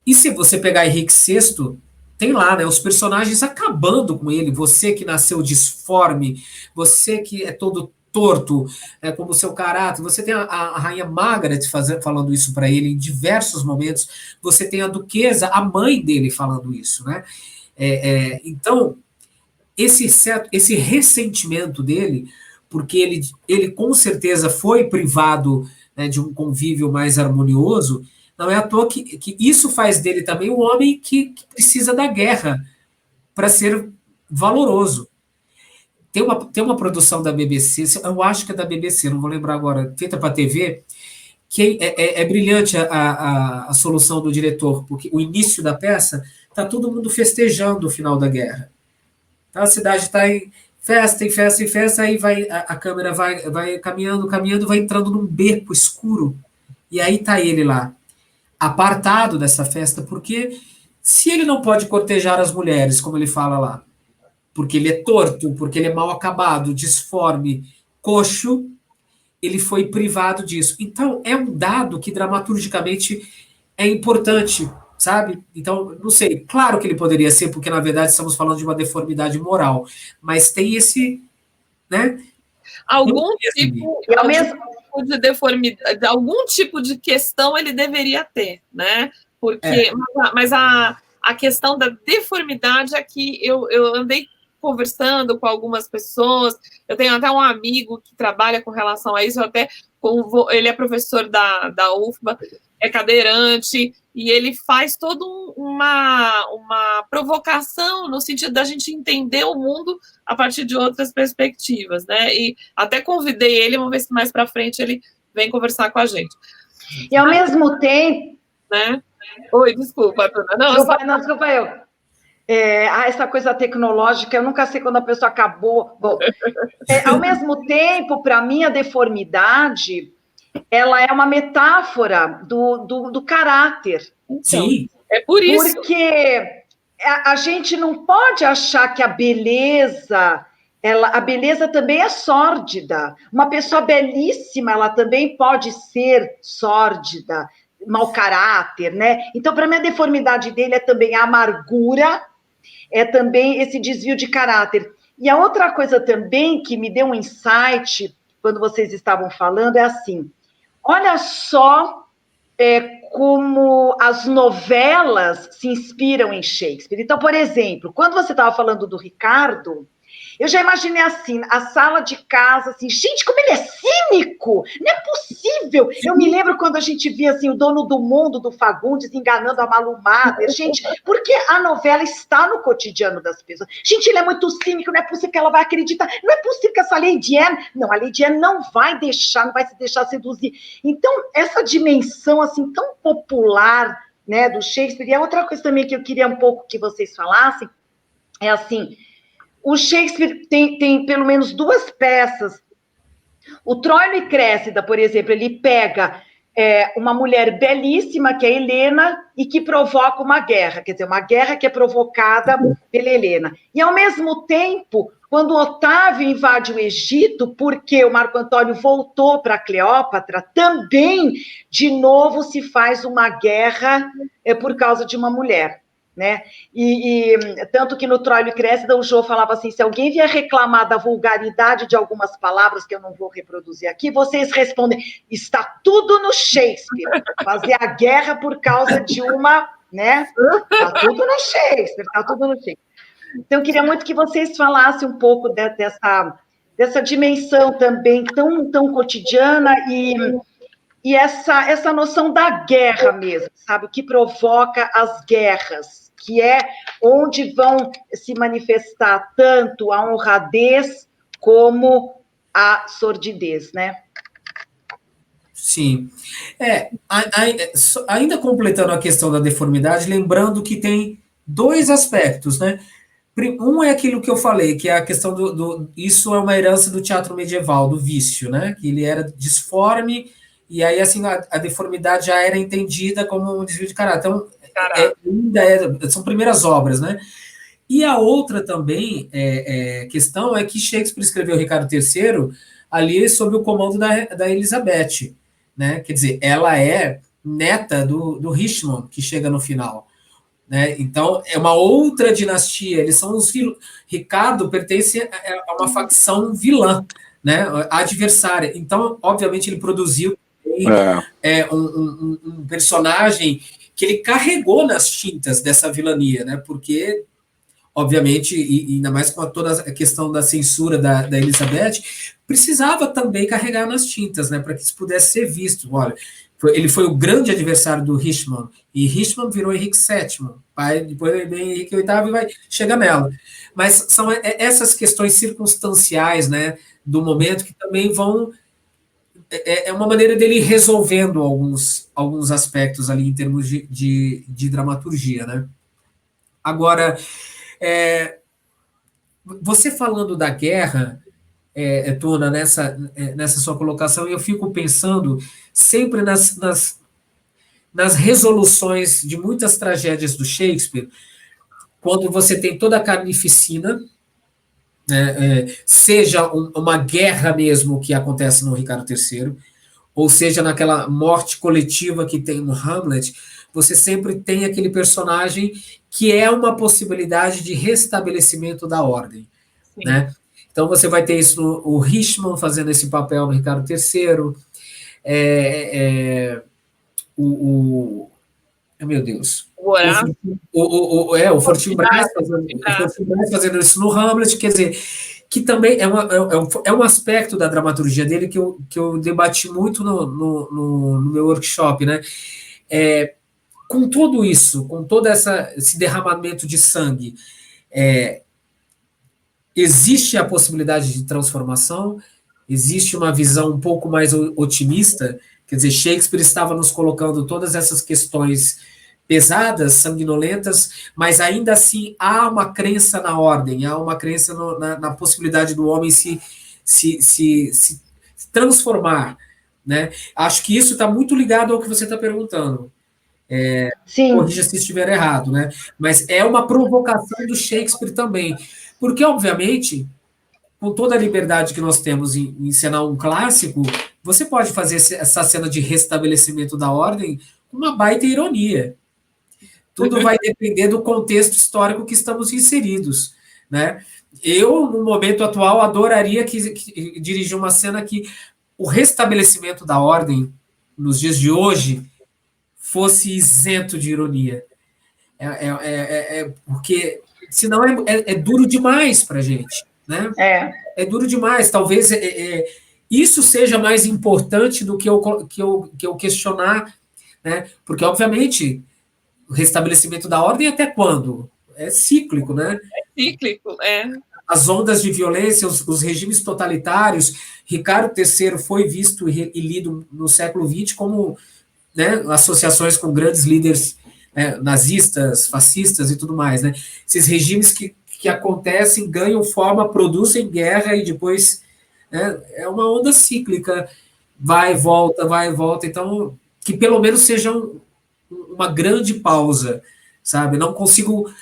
e se você pegar Henrique VI, tem lá, né, os personagens acabando com ele, você que nasceu disforme, você que é todo torto, como o seu caráter, você tem a rainha Margaret falando isso para ele em diversos momentos, você tem a duquesa, a mãe dele falando isso, né? Então, esse ressentimento dele, porque ele com certeza foi privado, né, de um convívio mais harmonioso, não é à toa que isso faz dele também um homem que precisa da guerra para ser valoroso. Tem uma produção da BBC, eu acho que é da BBC, não vou lembrar agora, feita para a TV, que é brilhante a solução do diretor, porque o início da peça está todo mundo festejando o final da guerra. Então, a cidade está em festa, aí a câmera vai caminhando, vai entrando num beco escuro, e aí está ele lá, apartado dessa festa, porque Se ele não pode cortejar as mulheres, como ele fala lá, porque ele é torto, porque ele é mal acabado, disforme, coxo, ele foi privado disso. Então, é um dado que dramaturgicamente é importante, sabe? Então, não sei, claro que ele poderia ser, porque na verdade estamos falando de uma deformidade moral, mas tem esse, né? Algum tipo de deformidade, algum tipo de questão ele deveria ter, né? Porque, mas a questão da deformidade é que eu andei conversando com algumas pessoas, eu tenho até um amigo que trabalha com relação a isso, ele é professor da UFBA, é cadeirante, e ele faz toda uma provocação no sentido da gente entender o mundo a partir de outras perspectivas, né? E até convidei ele, vamos ver se mais para frente ele vem conversar com a gente. E ao mesmo tempo... Né? Oi, desculpa, Tuna. Não, desculpa eu. Essa coisa tecnológica, eu nunca sei quando a pessoa acabou. Bom, ao mesmo tempo, para mim, a deformidade, ela é uma metáfora do caráter. Então, sim, é por isso. Porque a gente não pode achar que a beleza também é sórdida. Uma pessoa belíssima, ela também pode ser sórdida, mau caráter, né? Então, para mim, a deformidade dele é também a amargura, é também esse desvio de caráter. E a outra coisa também que me deu um insight quando vocês estavam falando é assim, olha só como as novelas se inspiram em Shakespeare. Então, por exemplo, quando você estava falando do Ricardo, eu já imaginei assim, a sala de casa, assim, gente, como ele é cínico! Não é possível! Eu me lembro quando a gente via, assim, o Dono do Mundo, do Fagundes, enganando a Malu Mader. Gente, porque a novela está no cotidiano das pessoas. Gente, ele é muito cínico, não é possível que ela vai acreditar. Não é possível que essa Lady Anne... Não, a Lady Anne não vai se deixar seduzir. Então, essa dimensão, assim, tão popular, né, do Shakespeare, e a outra coisa também que eu queria um pouco que vocês falassem, é assim... O Shakespeare tem pelo menos duas peças. O Troilo e Cressida, por exemplo, ele pega uma mulher belíssima, que é Helena, e que provoca uma guerra. Quer dizer, uma guerra que é provocada pela Helena. E, ao mesmo tempo, quando Otávio invade o Egito, porque o Marco Antônio voltou para Cleópatra, também, de novo, se faz uma guerra por causa de uma mulher. Né? E tanto que no Troilo e Cressida o Jô falava assim, se alguém vier reclamar da vulgaridade de algumas palavras que eu não vou reproduzir aqui, vocês respondem, está tudo no Shakespeare, fazer a guerra por causa de uma, né? Está tudo no Shakespeare, está tudo no Shakespeare. Então eu queria muito que vocês falassem um pouco dessa dimensão também tão cotidiana e essa noção da guerra mesmo, sabe? O que provoca as guerras, que é onde vão se manifestar tanto a honradez como a sordidez, né? Sim. Ainda completando a questão da deformidade, lembrando que tem dois aspectos, né? Um é aquilo que eu falei, que é a questão isso é uma herança do teatro medieval, do vício, né? Que ele era disforme, e aí, assim, a deformidade já era entendida como um desvio de caráter. Então, são primeiras obras, né? E a outra também questão é que Shakespeare escreveu Ricardo III ali sob o comando da Elizabeth, né? Quer dizer, ela é neta do Richmond, que chega no final. Né? Então, é uma outra dinastia. Eles são os Ricardo pertence a uma facção vilã, né? Adversária. Então, obviamente, ele produziu um personagem que ele carregou nas tintas dessa vilania, né? Porque, obviamente, e ainda mais com toda a questão da censura da Elizabeth, precisava também carregar nas tintas, né? Para que isso pudesse ser visto. Olha, ele foi o grande adversário do Richmond, e Richmond virou Henrique VII, pai, depois vem Henrique VIII e vai chegar nela. Mas são essas questões circunstanciais, né, do momento que também vão... É uma maneira dele ir resolvendo alguns aspectos ali em termos de dramaturgia, né? Agora, você falando da guerra, Tuna, nessa sua colocação, eu fico pensando sempre nas resoluções de muitas tragédias do Shakespeare, quando você tem toda a carnificina, né, seja uma guerra mesmo que acontece no Ricardo III, ou seja, naquela morte coletiva que tem no Hamlet, você sempre tem aquele personagem que é uma possibilidade de restabelecimento da ordem, né? Então você vai ter isso o Richmond fazendo esse papel no Ricardo III, meu Deus, o Fortinbras fazendo isso no Hamlet, quer dizer, que também é um aspecto da dramaturgia dele que eu debati muito no meu workshop, né? Com tudo isso, com todo esse derramamento de sangue, existe a possibilidade de transformação, existe uma visão um pouco mais otimista, quer dizer, Shakespeare estava nos colocando todas essas questões pesadas, sanguinolentas, mas ainda assim há uma crença na ordem, há uma crença na possibilidade do homem se transformar, né? Acho que isso está muito ligado ao que você está perguntando. Corrija se estiver errado, né? Mas é uma provocação do Shakespeare também, porque, obviamente, com toda a liberdade que nós temos em encenar um clássico, você pode fazer essa cena de restabelecimento da ordem com uma baita ironia. Tudo vai depender do contexto histórico que estamos inseridos, né? Eu, no momento atual, adoraria que dirigir uma cena que o restabelecimento da ordem, nos dias de hoje, fosse isento de ironia. Porque, senão, é duro demais para a gente, né? É duro demais. Talvez isso seja mais importante do que eu questionar, né? Porque, obviamente, o restabelecimento da ordem até quando? É cíclico, né? É cíclico, As ondas de violência, os regimes totalitários. Ricardo III foi visto e lido no século XX como, né, associações com grandes líderes, né, nazistas, fascistas e tudo mais, né? Esses regimes que acontecem, ganham forma, produzem guerra e depois, né, é uma onda cíclica, vai e volta, então que pelo menos seja uma grande pausa, sabe? Não consigo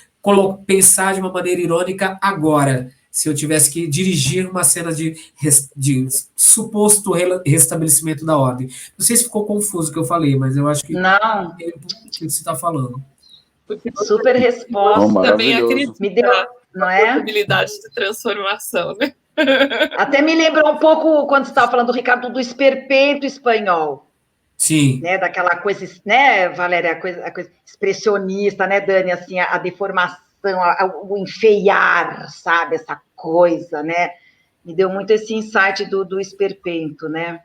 pensar de uma maneira irônica agora, se eu tivesse que dirigir uma cena de suposto restabelecimento da ordem. Não sei se ficou confuso o que eu falei, mas eu acho que não. É o que você está falando. Super resposta. Também acredito me deu, não é? Possibilidade de transformação, né? Até me lembrou um pouco, quando você estava falando, Ricardo, do esperpento espanhol. Sim. Né, daquela coisa, né, Valéria, a coisa expressionista, né, Dani, assim, a deformação, o enfeiar, sabe, essa coisa, né, me deu muito esse insight do esperpento, né.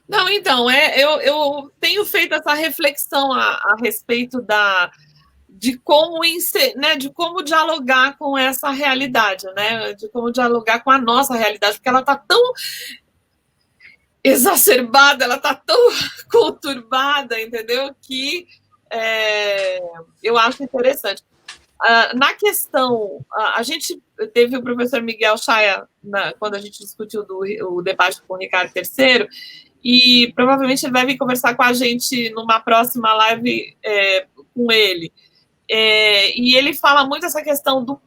Não, então, eu tenho feito essa reflexão a respeito de como, né, de como dialogar com essa realidade, né, de como dialogar com a nossa realidade, porque ela está tão exacerbada, ela está tão conturbada, entendeu? Que eu acho interessante. Na questão, a gente teve o professor Miguel Chaya, quando a gente discutiu o debate com o Ricardo III, e provavelmente ele vai vir conversar com a gente numa próxima live com ele. E ele fala muito essa questão do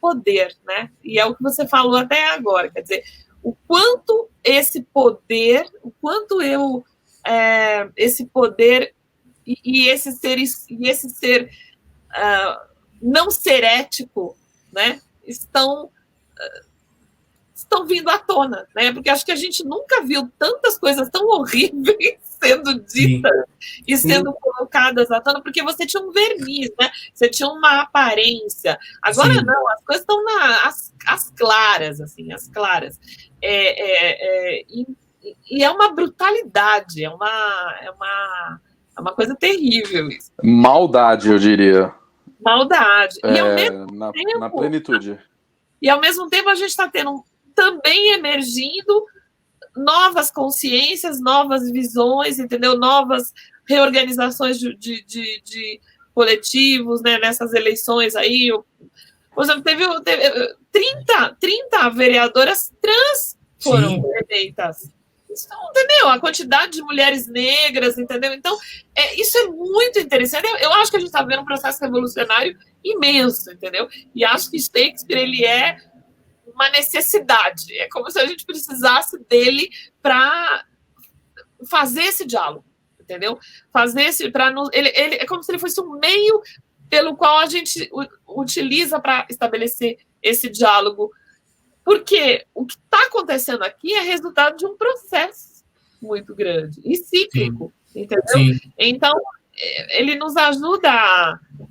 poder, né? E é o que você falou até agora, quer dizer, o quanto esse poder, esse poder e esse ser não ser ético, né, estão vindo à tona, né? Porque acho que a gente nunca viu tantas coisas tão horríveis sendo ditas e sendo colocadas à tona, porque você tinha um verniz, né? Você tinha uma aparência. Agora não, as coisas estão as claras, assim, as claras. E é uma brutalidade, é uma coisa terrível isso. Maldade, eu diria. Maldade. E ao mesmo tempo, na plenitude. E ao mesmo tempo a gente está tendo também emergindo novas consciências, novas visões, entendeu? Novas reorganizações de coletivos, né? Nessas eleições aí. Por exemplo, teve 30 vereadoras trans foram eleitas. Isso, entendeu? A quantidade de mulheres negras, entendeu? Então, isso é muito interessante. Eu acho que a gente está vendo um processo revolucionário imenso, entendeu? E acho que Shakespeare, ele é uma necessidade. É como se a gente precisasse dele para fazer esse diálogo, entendeu? Fazer esse... ele é como se ele fosse um meio pelo qual a gente utiliza para estabelecer esse diálogo. Porque o que está acontecendo aqui é resultado de um processo muito grande e cíclico, entendeu? Sim. Então, ele nos ajuda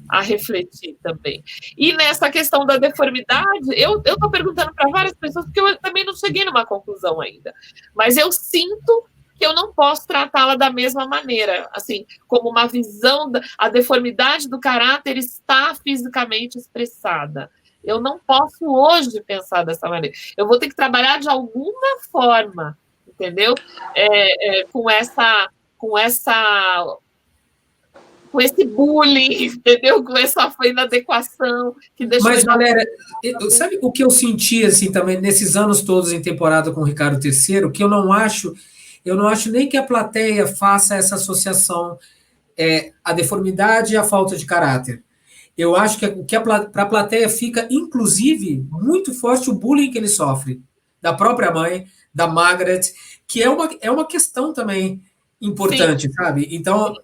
a refletir também. E nessa questão da deformidade, eu estou perguntando para várias pessoas, porque eu também não cheguei numa conclusão ainda, mas eu sinto que eu não posso tratá-la da mesma maneira, assim, como uma visão, a deformidade do caráter está fisicamente expressada. Eu não posso hoje pensar dessa maneira. Eu vou ter que trabalhar de alguma forma, entendeu? Com esse bullying, entendeu? Com essa inadequação que deixa. Mas, galera, sabe o que eu senti assim também nesses anos todos em temporada com o Ricardo III, que eu não acho nem que a plateia faça essa associação, a deformidade e a falta de caráter. Eu acho que para a plateia fica, inclusive, muito forte o bullying que ele sofre, da própria mãe, da Margaret, que é uma questão também importante, sim, sabe? Então,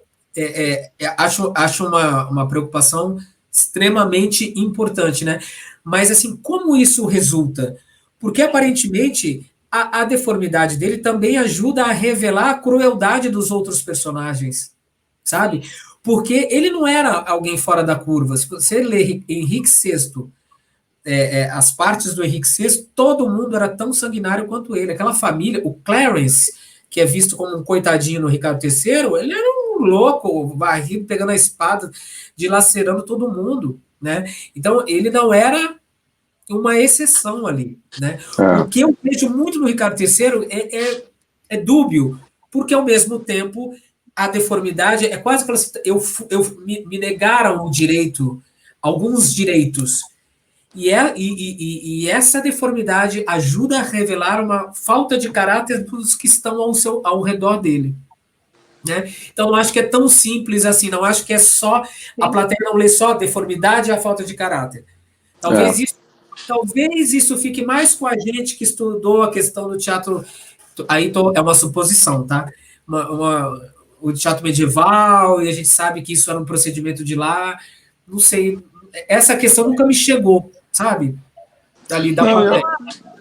acho uma preocupação extremamente importante, né? Mas, assim, como isso resulta? Porque, aparentemente, a deformidade dele também ajuda a revelar a crueldade dos outros personagens, sabe? Porque ele não era alguém fora da curva. Se você ler Henrique VI, as partes do Henrique VI, todo mundo era tão sanguinário quanto ele. Aquela família, o Clarence, que é visto como um coitadinho no Ricardo III, ele era um louco, varrido, pegando a espada, dilacerando todo mundo, né? Então, ele não era uma exceção ali, né? O que eu vejo muito no Ricardo III é dúbio, porque, ao mesmo tempo, a deformidade é quase que assim, me negaram o direito, alguns direitos, e essa deformidade ajuda a revelar uma falta de caráter dos que estão ao redor dele, né? Então, não acho que é tão simples assim, não acho que é só, a plateia não lê só a deformidade e a falta de caráter. Talvez isso fique mais com a gente que estudou a questão do teatro, aí é uma suposição, tá? O teatro medieval, e a gente sabe que isso era um procedimento de lá, não sei, essa questão nunca me chegou, sabe? Ali da plateia.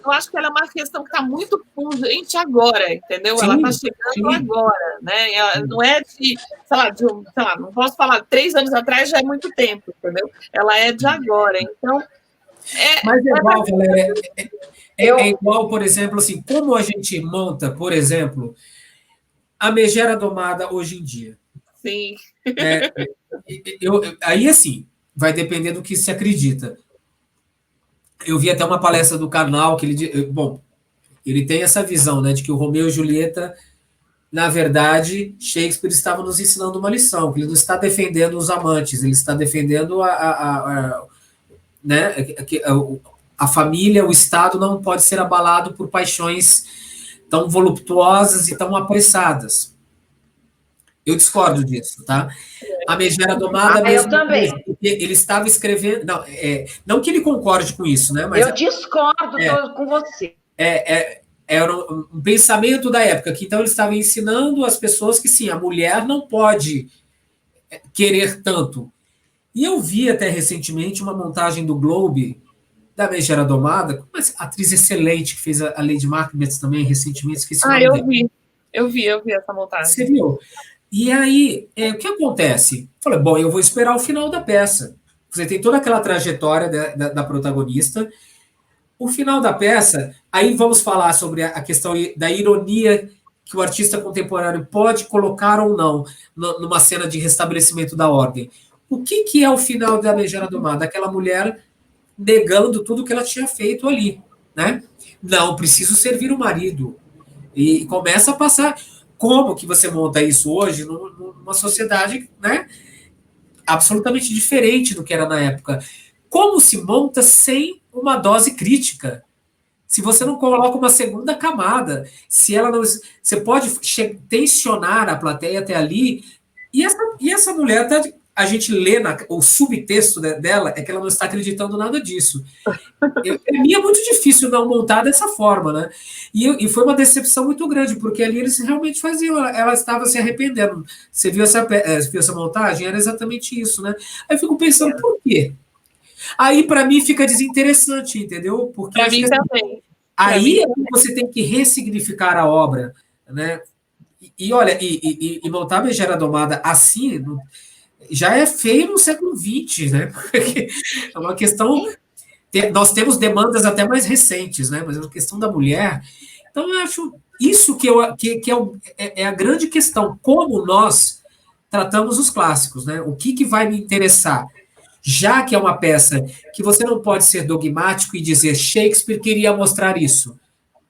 Eu acho que ela é uma questão que está muito pungente agora, entendeu? Sim, ela está chegando agora, né? Ela não é de, sei lá, não posso falar, 3 anos atrás já é muito tempo, entendeu? Ela é de agora, então... Mas é igual, galera, é igual, por exemplo, assim, como a gente monta, por exemplo, a Megera Domada hoje em dia. Sim. Aí, assim, vai depender do que se acredita. Eu vi até uma palestra do Karnal, que ele tem essa visão, né, de que o Romeu e Julieta, na verdade, Shakespeare estava nos ensinando uma lição, que ele não está defendendo os amantes, ele está defendendo né, a família, o Estado não pode ser abalado por paixões tão voluptuosas e tão apressadas. Eu discordo disso, tá? A Megera Domada mesmo. Eu também. Ele estava escrevendo. Não que ele concorde com isso, né? Mas eu discordo com você. Era um pensamento da época, que então ele estava ensinando as pessoas que sim, a mulher não pode querer tanto. E eu vi até recentemente uma montagem do Globe da Megera Domada, uma atriz excelente que fez a Lady Macbeth também recentemente, esqueci o nome dela. Eu vi essa montagem. Você viu? E aí, o que acontece? Falei, bom, eu vou esperar o final da peça. Você tem toda aquela trajetória da protagonista. O final da peça, aí vamos falar sobre a questão da ironia que o artista contemporâneo pode colocar ou não numa cena de restabelecimento da ordem. O que é o final da Megera Domada? Aquela mulher negando tudo que ela tinha feito ali, né? Não, preciso servir o marido. E começa a passar... Como que você monta isso hoje numa sociedade, né, absolutamente diferente do que era na época? Como se monta sem uma dose crítica? se você não coloca uma segunda camada, se ela não, você pode tensionar a plateia até ali, e essa mulher, a gente lê o subtexto dela, é que ela não está acreditando nada disso. Para mim é muito difícil não montar dessa forma, né? E foi uma decepção muito grande, porque ali eles realmente faziam, ela estava se arrependendo. Você viu essa montagem? Era exatamente isso, né? Aí eu fico pensando, por quê? Aí, para mim, fica desinteressante, entendeu? Porque Para mim também. aí você tem que ressignificar a obra, né? E olha, montar a Megera Domada assim já é feio no século XX, né? Porque é uma questão. Nós temos demandas até mais recentes, né? Mas é uma questão da mulher. Então, eu acho isso é a grande questão. Como nós tratamos os clássicos, né? O que vai me interessar? Já que é uma peça que você não pode ser dogmático e dizer Shakespeare queria mostrar isso.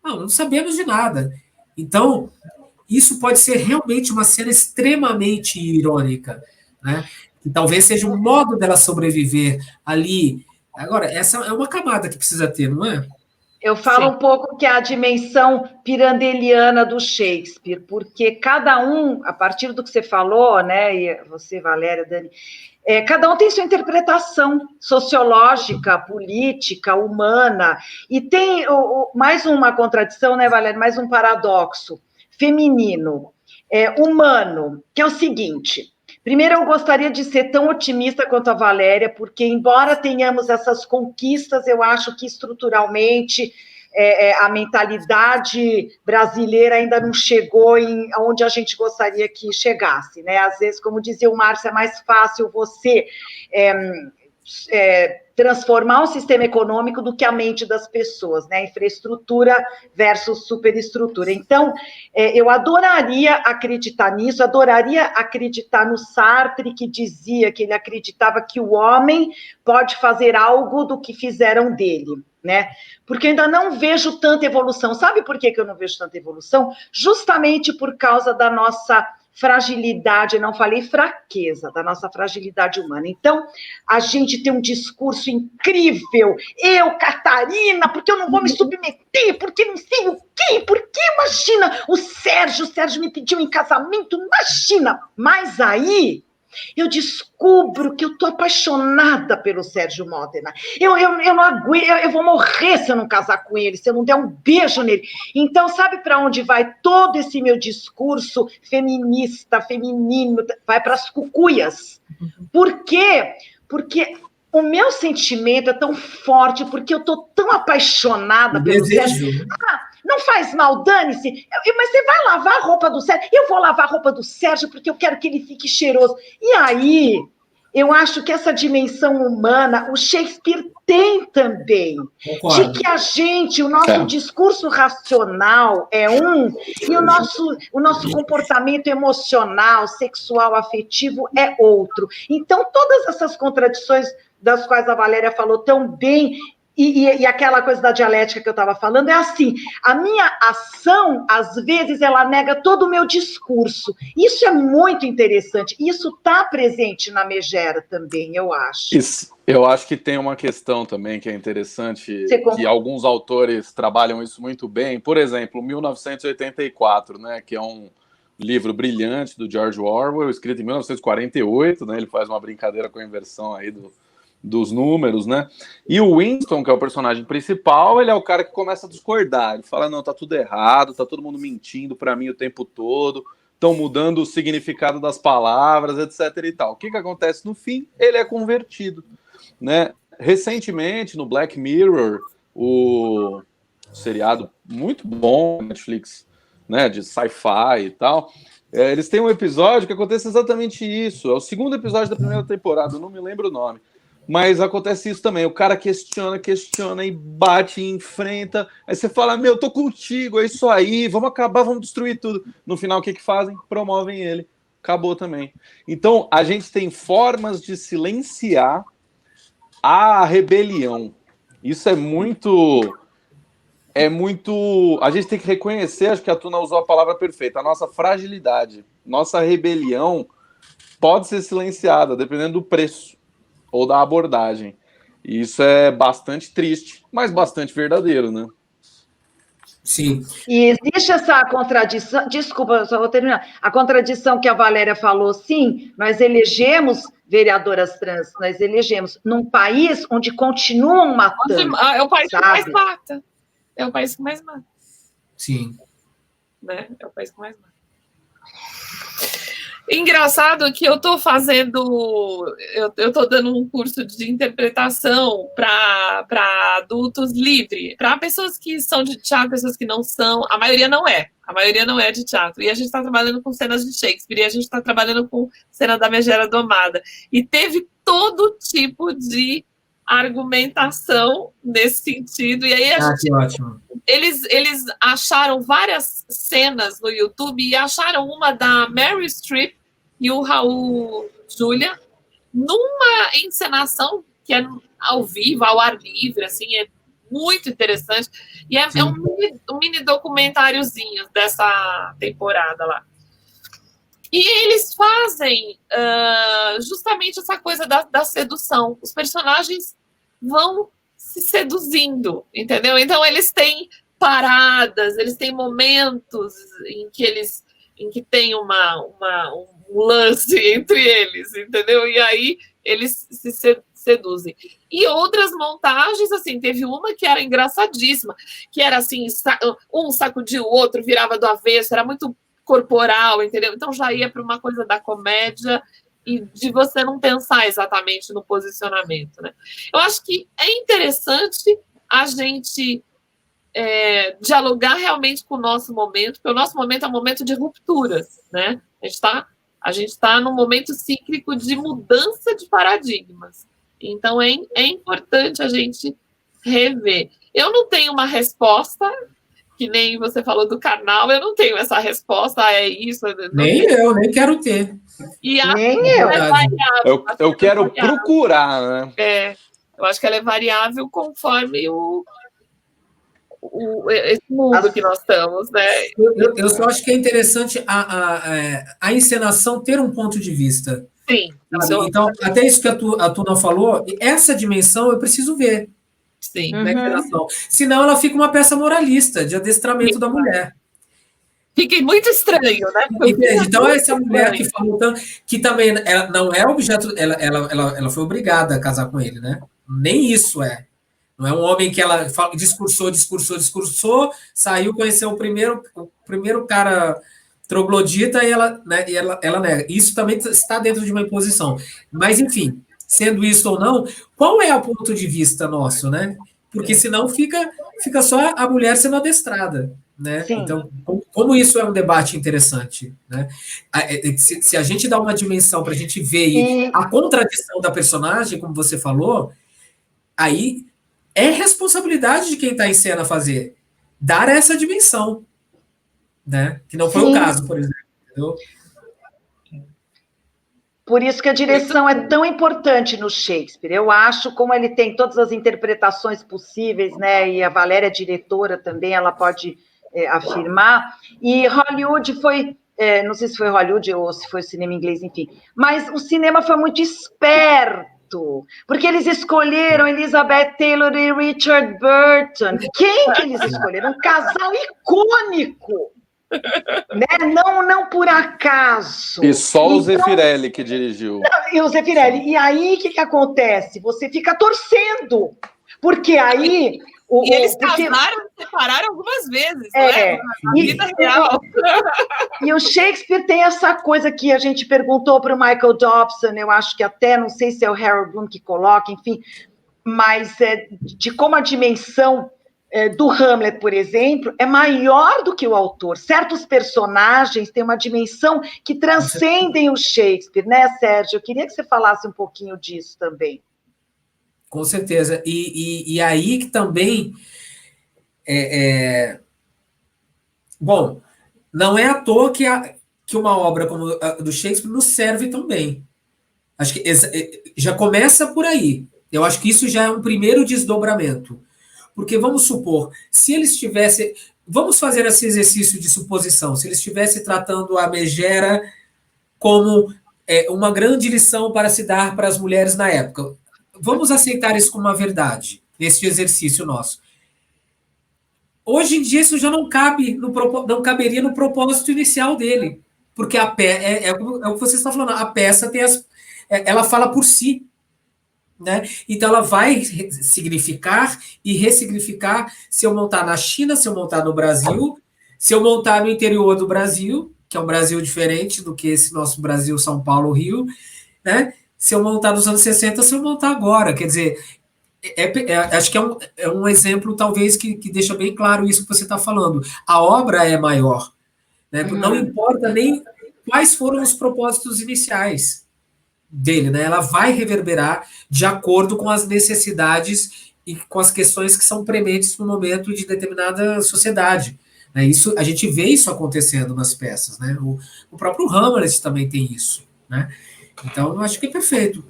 Não sabemos de nada. Então, isso pode ser realmente uma cena extremamente irônica, né? Que talvez seja um modo dela sobreviver ali. Agora, essa é uma camada que precisa ter, não é? Eu falo um pouco que é a dimensão pirandeliana do Shakespeare, porque cada um, a partir do que você falou, né, e você, Valéria, Dani, cada um tem sua interpretação sociológica, política, humana, e tem mais uma contradição, né, Valéria, mais um paradoxo feminino, humano, que é o seguinte. Primeiro, eu gostaria de ser tão otimista quanto a Valéria, porque, embora tenhamos essas conquistas, eu acho que estruturalmente a mentalidade brasileira ainda não chegou onde a gente gostaria que chegasse, né? Às vezes, como dizia o Márcio, é mais fácil você transformar um sistema econômico do que a mente das pessoas, né? Infraestrutura versus superestrutura. Então, eu adoraria acreditar nisso, adoraria acreditar no Sartre, que dizia que ele acreditava que o homem pode fazer algo do que fizeram dele, né? Porque eu ainda não vejo tanta evolução. Sabe por que eu não vejo tanta evolução? Justamente por causa da nossa fragilidade, não falei fraqueza, da nossa fragilidade humana. Então, a gente tem um discurso incrível, eu, Catarina, porque eu não vou me submeter, porque não sei o quê, porque imagina, o Sérgio me pediu em casamento, imagina, mas aí eu descubro que eu estou apaixonada pelo Sérgio Modena. Eu não aguento, eu vou morrer se eu não casar com ele, se eu não der um beijo nele. Então, sabe para onde vai todo esse meu discurso feminista, feminino? Vai para as cucuias. Por quê? Porque o meu sentimento é tão forte, porque eu estou tão apaixonada pelo Sérgio. Não faz mal, dane-se. Mas você vai lavar a roupa do Sérgio? Eu vou lavar a roupa do Sérgio porque eu quero que ele fique cheiroso. E aí, eu acho que essa dimensão humana, o Shakespeare tem também. Concordo. De que a gente, o nosso discurso racional é e o nosso comportamento emocional, sexual, afetivo é outro. Então, todas essas contradições das quais a Valéria falou tão bem, e aquela coisa da dialética que eu estava falando, é assim, a minha ação, às vezes, ela nega todo o meu discurso. Isso é muito interessante. Isso está presente na Megera também, eu acho. Isso. Eu acho que tem uma questão também que é interessante, que alguns autores trabalham isso muito bem. Por exemplo, 1984, né, que é um livro brilhante do George Orwell, escrito em 1948, né, ele faz uma brincadeira com a inversão aí dos números, né? E o Winston, que é o personagem principal, ele é o cara que começa a discordar. Ele fala, não, tá tudo errado, tá todo mundo mentindo para mim o tempo todo, estão mudando o significado das palavras, etc e tal. O que acontece no fim? Ele é convertido, né? Recentemente, no Black Mirror, o seriado muito bom na Netflix, né, de sci-fi e tal, eles têm um episódio que acontece exatamente isso. É o segundo episódio da primeira temporada, eu não me lembro o nome. Mas acontece isso também, o cara questiona e bate e enfrenta, aí você fala, meu, tô contigo, é isso aí, vamos acabar, vamos destruir tudo. No final, o que fazem? Promovem ele. Acabou também. Então, a gente tem formas de silenciar a rebelião. Isso é muito... A gente tem que reconhecer, acho que a Tuna usou a palavra perfeita, a nossa fragilidade. Nossa rebelião pode ser silenciada, dependendo do preço ou da abordagem. E isso é bastante triste, mas bastante verdadeiro, né? Sim. E existe essa contradição, desculpa, só vou terminar. A contradição que a Valéria falou, sim, nós elegemos vereadoras trans, nós elegemos num país onde continuam matando. É o país sabe? que mais mata. É o país que mais mata. Sim. Né? É o país que mais mata. Engraçado que eu estou fazendo, eu estou dando um curso de interpretação para adultos livre, para pessoas que são de teatro, pessoas que não são, a maioria não é de teatro, e a gente está trabalhando com cenas de Shakespeare, e a gente está trabalhando com cena da Megera Domada, e teve todo tipo de argumentação nesse sentido, e aí que ótimo. Eles acharam várias cenas no YouTube e acharam uma da Meryl Streep e o Raul Julia numa encenação que é ao vivo, ao ar livre, assim, é muito interessante. E é um mini documentáriozinho dessa temporada lá. E eles fazem justamente essa coisa da sedução. Os personagens vão se seduzindo, entendeu? Então eles têm paradas, eles têm momentos em que tem um lance entre eles, entendeu? E aí eles se seduzem. E outras montagens, assim, teve uma que era engraçadíssima, que era assim, um sacudia o outro, virava do avesso, era muito corporal, entendeu? Então já ia para uma coisa da comédia e de você não pensar exatamente no posicionamento, né? Eu acho que é interessante a gente dialogar realmente com o nosso momento, porque o nosso momento é um momento de rupturas, né? A gente está num momento cíclico de mudança de paradigmas. Então, é importante a gente rever. Eu não tenho uma resposta, que nem você falou do canal, eu não tenho essa resposta, é isso. Nem eu, nem quero ter. E nem eu. Eu quero procurar, né? Eu acho que ela é variável conforme esse mundo que nós estamos, né? Eu só acho que é interessante a encenação ter um ponto de vista. Sim. Então, até isso que a Tuna falou, essa dimensão eu preciso ver. Sim. Na encenação. Senão ela fica uma peça moralista de adestramento da mulher. Fica muito estranho, né? Entende? Então, essa mulher que falou tanto, que também ela não é objeto, ela foi obrigada a casar com ele, né? Nem isso é. Não é um homem que ela discursou, saiu, conheceu o primeiro cara troglodita e ela nega. Isso também está dentro de uma imposição. Mas, enfim, sendo isso ou não, qual é o ponto de vista nosso, né? Porque senão fica só a mulher sendo adestrada, né? Sim. Então, como isso é um debate interessante, né? Se a gente dá uma dimensão para a gente ver a contradição da personagem, como você falou, aí é responsabilidade de quem está em cena fazer, dar essa dimensão, né? Que não foi o caso, por exemplo, entendeu? Por isso que a direção é tão importante no Shakespeare. Eu acho, como ele tem todas as interpretações possíveis, né? E a Valéria, diretora também, ela pode afirmar. E Hollywood foi, não sei se foi Hollywood ou se foi cinema inglês, enfim. Mas o cinema foi muito esperto, porque eles escolheram Elizabeth Taylor e Richard Burton. Quem que eles escolheram? Um casal icônico. Né? Não por acaso. E só o Zeffirelli que dirigiu. E o Zeffirelli. E aí, o que acontece? Você fica torcendo, porque aí... E eles casaram e separaram algumas vezes, na vida real. E o Shakespeare tem essa coisa que a gente perguntou para o Michael Dobson, eu acho que até, não sei se é o Harold Bloom que coloca, enfim, mas de como a dimensão do Hamlet, por exemplo, é maior do que o autor. Certos personagens têm uma dimensão que transcendem o Shakespeare, né, Sérgio? Eu queria que você falasse um pouquinho disso também. Com certeza. E aí que também... Bom, não é à toa que uma obra como a do Shakespeare nos serve tão bem. Acho que já começa por aí. Eu acho que isso já é um primeiro desdobramento. Porque vamos supor, se eles estivessem... Vamos fazer esse exercício de suposição. Se eles estivessem tratando a megera como uma grande lição para se dar para as mulheres na época. Vamos aceitar isso como uma verdade, nesse exercício nosso. Hoje em dia isso já não cabe, não caberia no propósito inicial dele, porque é o que você está falando, a peça tem ela fala por si, né? Então ela vai significar e ressignificar se eu montar na China, se eu montar no Brasil, se eu montar no interior do Brasil, que é um Brasil diferente do que esse nosso Brasil, São Paulo, Rio, né? Se eu montar nos anos 60, se eu montar agora, quer dizer, acho que é um exemplo, talvez, que deixa bem claro isso que você está falando. A obra é maior, né? Não importa nem quais foram os propósitos iniciais dele, né? Ela vai reverberar de acordo com as necessidades e com as questões que são prementes no momento de determinada sociedade. Né? Isso, a gente vê isso acontecendo nas peças, né? O próprio Hamlet também tem isso, né? Então, eu acho que é perfeito.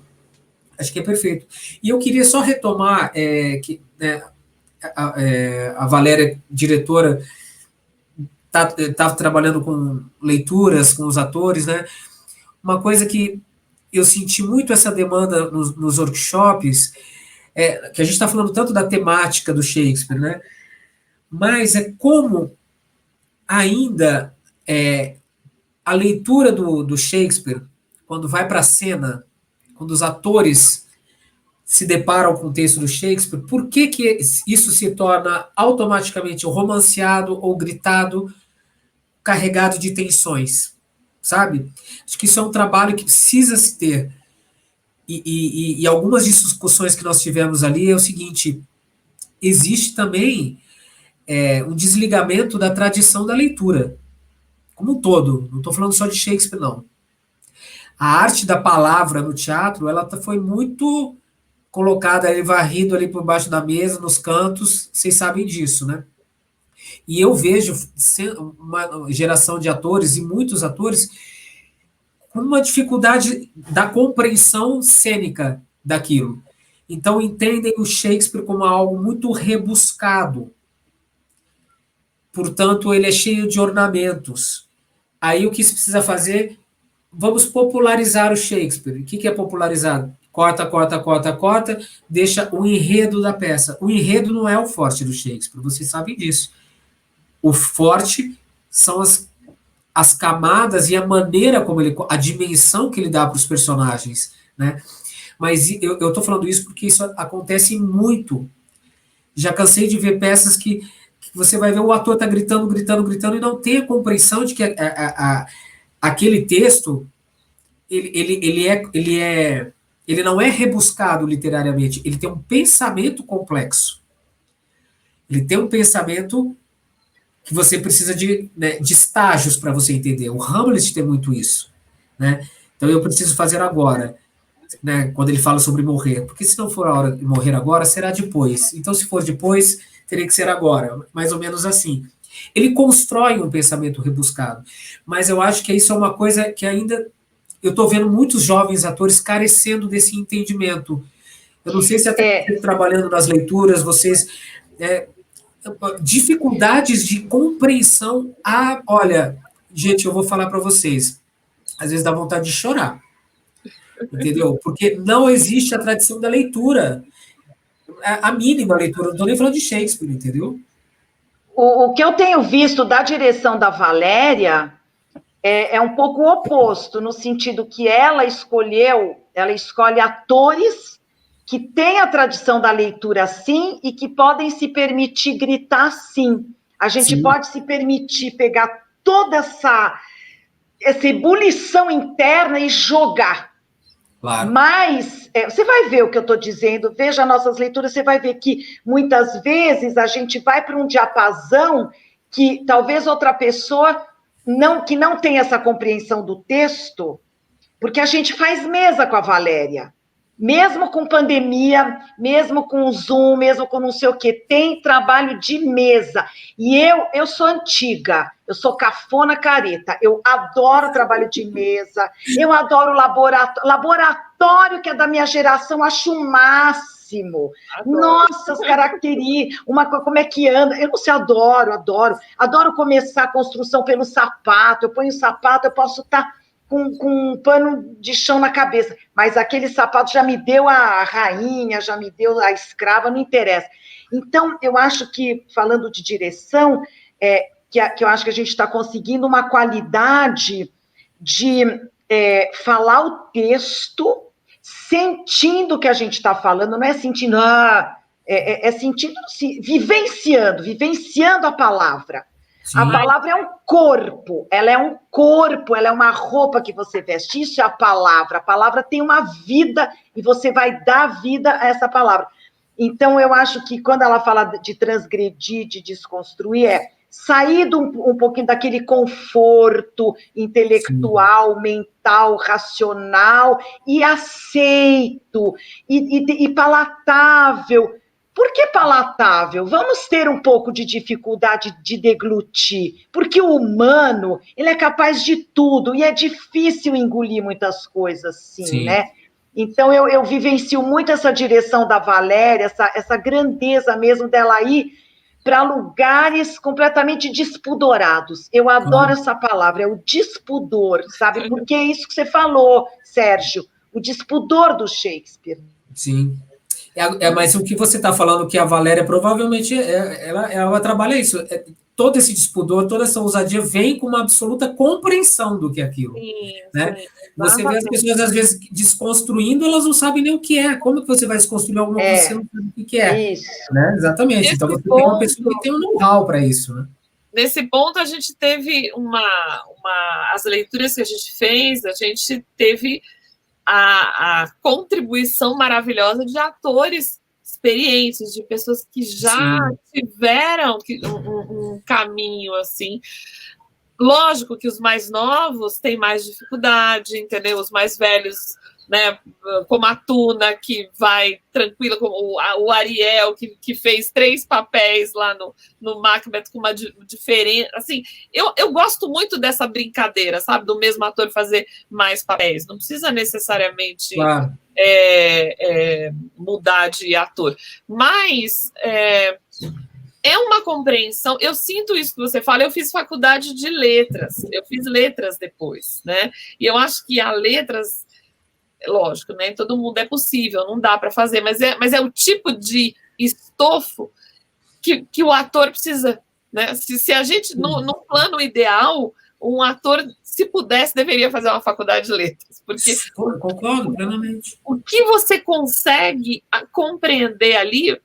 Acho que é perfeito. E eu queria só retomar que né, a Valéria, diretora, está trabalhando com leituras, com os atores, né? Uma coisa que eu senti muito essa demanda nos workshops, que a gente está falando tanto da temática do Shakespeare, né? Mas é como ainda a leitura do Shakespeare, quando vai para a cena, quando os atores se deparam com o texto do Shakespeare, por que isso se torna automaticamente romanceado ou gritado, carregado de tensões, sabe? Acho que isso é um trabalho que precisa se ter. E algumas discussões que nós tivemos ali é o seguinte, existe também um desligamento da tradição da leitura, como um todo, não estou falando só de Shakespeare, não. A arte da palavra no teatro, ela foi muito colocada ali, varrido ali por baixo da mesa, nos cantos, vocês sabem disso, né? E eu vejo uma geração de atores, e muitos atores, com uma dificuldade da compreensão cênica daquilo. Então, entendem o Shakespeare como algo muito rebuscado. Portanto, ele é cheio de ornamentos. Aí, o que se precisa fazer? Vamos popularizar o Shakespeare. O que é popularizado? Corta, corta, corta, corta, deixa o enredo da peça. O enredo não é o forte do Shakespeare, vocês sabem disso. O forte são as camadas e a maneira como a dimensão que ele dá para os personagens, né? Mas eu estou falando isso porque isso acontece muito. Já cansei de ver peças que você vai ver o ator tá gritando, gritando, gritando e não tem a compreensão de que aquele texto ele não é rebuscado literariamente, ele tem um pensamento complexo. Ele tem um pensamento que você precisa de estágios para você entender. O Hamlet tem muito isso, né? Então eu preciso fazer agora, né? Quando ele fala sobre morrer, porque se não for a hora de morrer agora, será depois. Então se for depois, teria que ser agora, mais ou menos assim. Ele constrói um pensamento rebuscado, mas eu acho que isso é uma coisa que ainda eu estou vendo muitos jovens atores carecendo desse entendimento. Eu não sei se até trabalhando nas leituras, vocês dificuldades de compreensão. Olha, gente, eu vou falar para vocês, às vezes dá vontade de chorar, entendeu? Porque não existe a tradição da leitura, a mínima leitura, não estou nem falando de Shakespeare, entendeu? O que eu tenho visto da direção da Valéria é um pouco o oposto, no sentido que ela escolhe atores que têm a tradição da leitura sim e que podem se permitir gritar sim. A gente pode se permitir pegar toda essa ebulição interna e jogar. Claro. Mas você vai ver o que eu estou dizendo, veja nossas leituras, você vai ver que muitas vezes a gente vai para um diapasão que talvez outra pessoa que não tem essa compreensão do texto, porque a gente faz mesa com a Valéria, mesmo com pandemia, mesmo com Zoom, mesmo com não sei o quê, tem trabalho de mesa. E eu sou antiga, eu sou cafona careta, eu adoro trabalho de mesa, eu adoro laboratório que é da minha geração, acho o máximo. Adoro. Nossa, as características, como é que anda, eu não sei, adoro começar a construção pelo sapato, eu ponho o sapato, eu posso estar com um pano de chão na cabeça, mas aquele sapato já me deu a rainha, já me deu a escrava, não interessa. Então, eu acho que, falando de direção, que eu acho que a gente está conseguindo uma qualidade de falar o texto sentindo o que a gente está falando, não é sentindo, sentindo, vivenciando a palavra. Sim. A palavra é um corpo, ela é uma roupa que você veste, isso é a palavra tem uma vida e você vai dar vida a essa palavra. Então, eu acho que quando ela fala de transgredir, de desconstruir, sair um pouquinho daquele conforto intelectual, sim, mental, racional, e aceito, e palatável. Por que palatável? Vamos ter um pouco de dificuldade de deglutir, porque o humano, ele é capaz de tudo, e é difícil engolir muitas coisas, sim, né? Então, eu vivencio muito essa direção da Valéria, essa grandeza mesmo dela ir para lugares completamente despudorados. Eu adoro essa palavra, é o despudor, sabe? Porque é isso que você falou, Sérgio, o despudor do Shakespeare. Sim. Mas o que você está falando, que a Valéria provavelmente ela trabalha isso. Todo esse despudor, toda essa ousadia vem com uma absoluta compreensão do que é aquilo. Sim, né? Sim. Você vê as pessoas, às vezes, desconstruindo, elas não sabem nem o que é. Como que você vai desconstruir alguma coisa que você não sabe o que é? Isso. Né? Exatamente. Então, você tem uma pessoa que tem um know-how para isso. Né? Nesse ponto, a gente teve as leituras que a gente fez, a gente teve a contribuição maravilhosa de atores experientes, de pessoas que já tiveram um caminho assim. Lógico que os mais novos têm mais dificuldade, entendeu? Os mais velhos, né, como a Tuna, que vai tranquila, como o Ariel, que fez 3 papéis lá no Macbeth com uma diferença. Assim, eu gosto muito dessa brincadeira, sabe? Do mesmo ator fazer mais papéis. Não precisa necessariamente mudar de ator. Mas é uma compreensão, eu sinto isso que você fala, eu fiz faculdade de letras, eu fiz letras depois, né? E eu acho que a letras, lógico, né? Todo mundo é possível, não dá para fazer, mas é o tipo de estofo que o ator precisa, né? Se a gente, no plano ideal, um ator, se pudesse, deveria fazer uma faculdade de letras, porque eu concordo plenamente. O que você consegue compreender ali,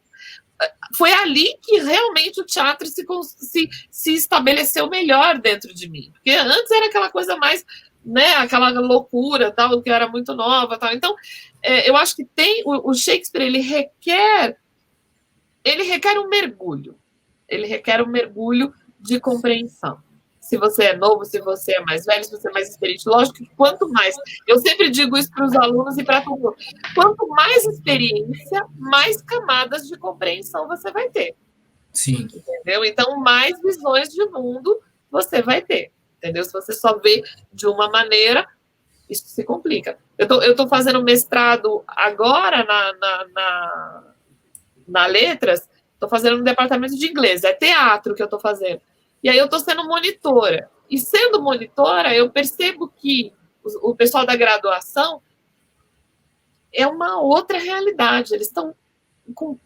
foi ali que realmente o teatro se estabeleceu melhor dentro de mim. Porque antes era aquela coisa mais, né, aquela loucura, tal, que eu era muito nova, tal. Então, eu acho que o Shakespeare, ele requer um mergulho. Ele requer um mergulho de compreensão. Se você é novo, se você é mais velho, se você é mais experiente. Lógico que quanto mais... Eu sempre digo isso para os alunos e para todo mundo. Quanto mais experiência, mais camadas de compreensão você vai ter. Sim. Entendeu? Então, mais visões de mundo você vai ter. Entendeu? Se você só vê de uma maneira, isso se complica. Eu tô fazendo mestrado agora na Letras, estou fazendo no departamento de inglês. É teatro que eu estou fazendo. E aí eu estou sendo monitora. E sendo monitora, eu percebo que o pessoal da graduação é uma outra realidade. Eles estão com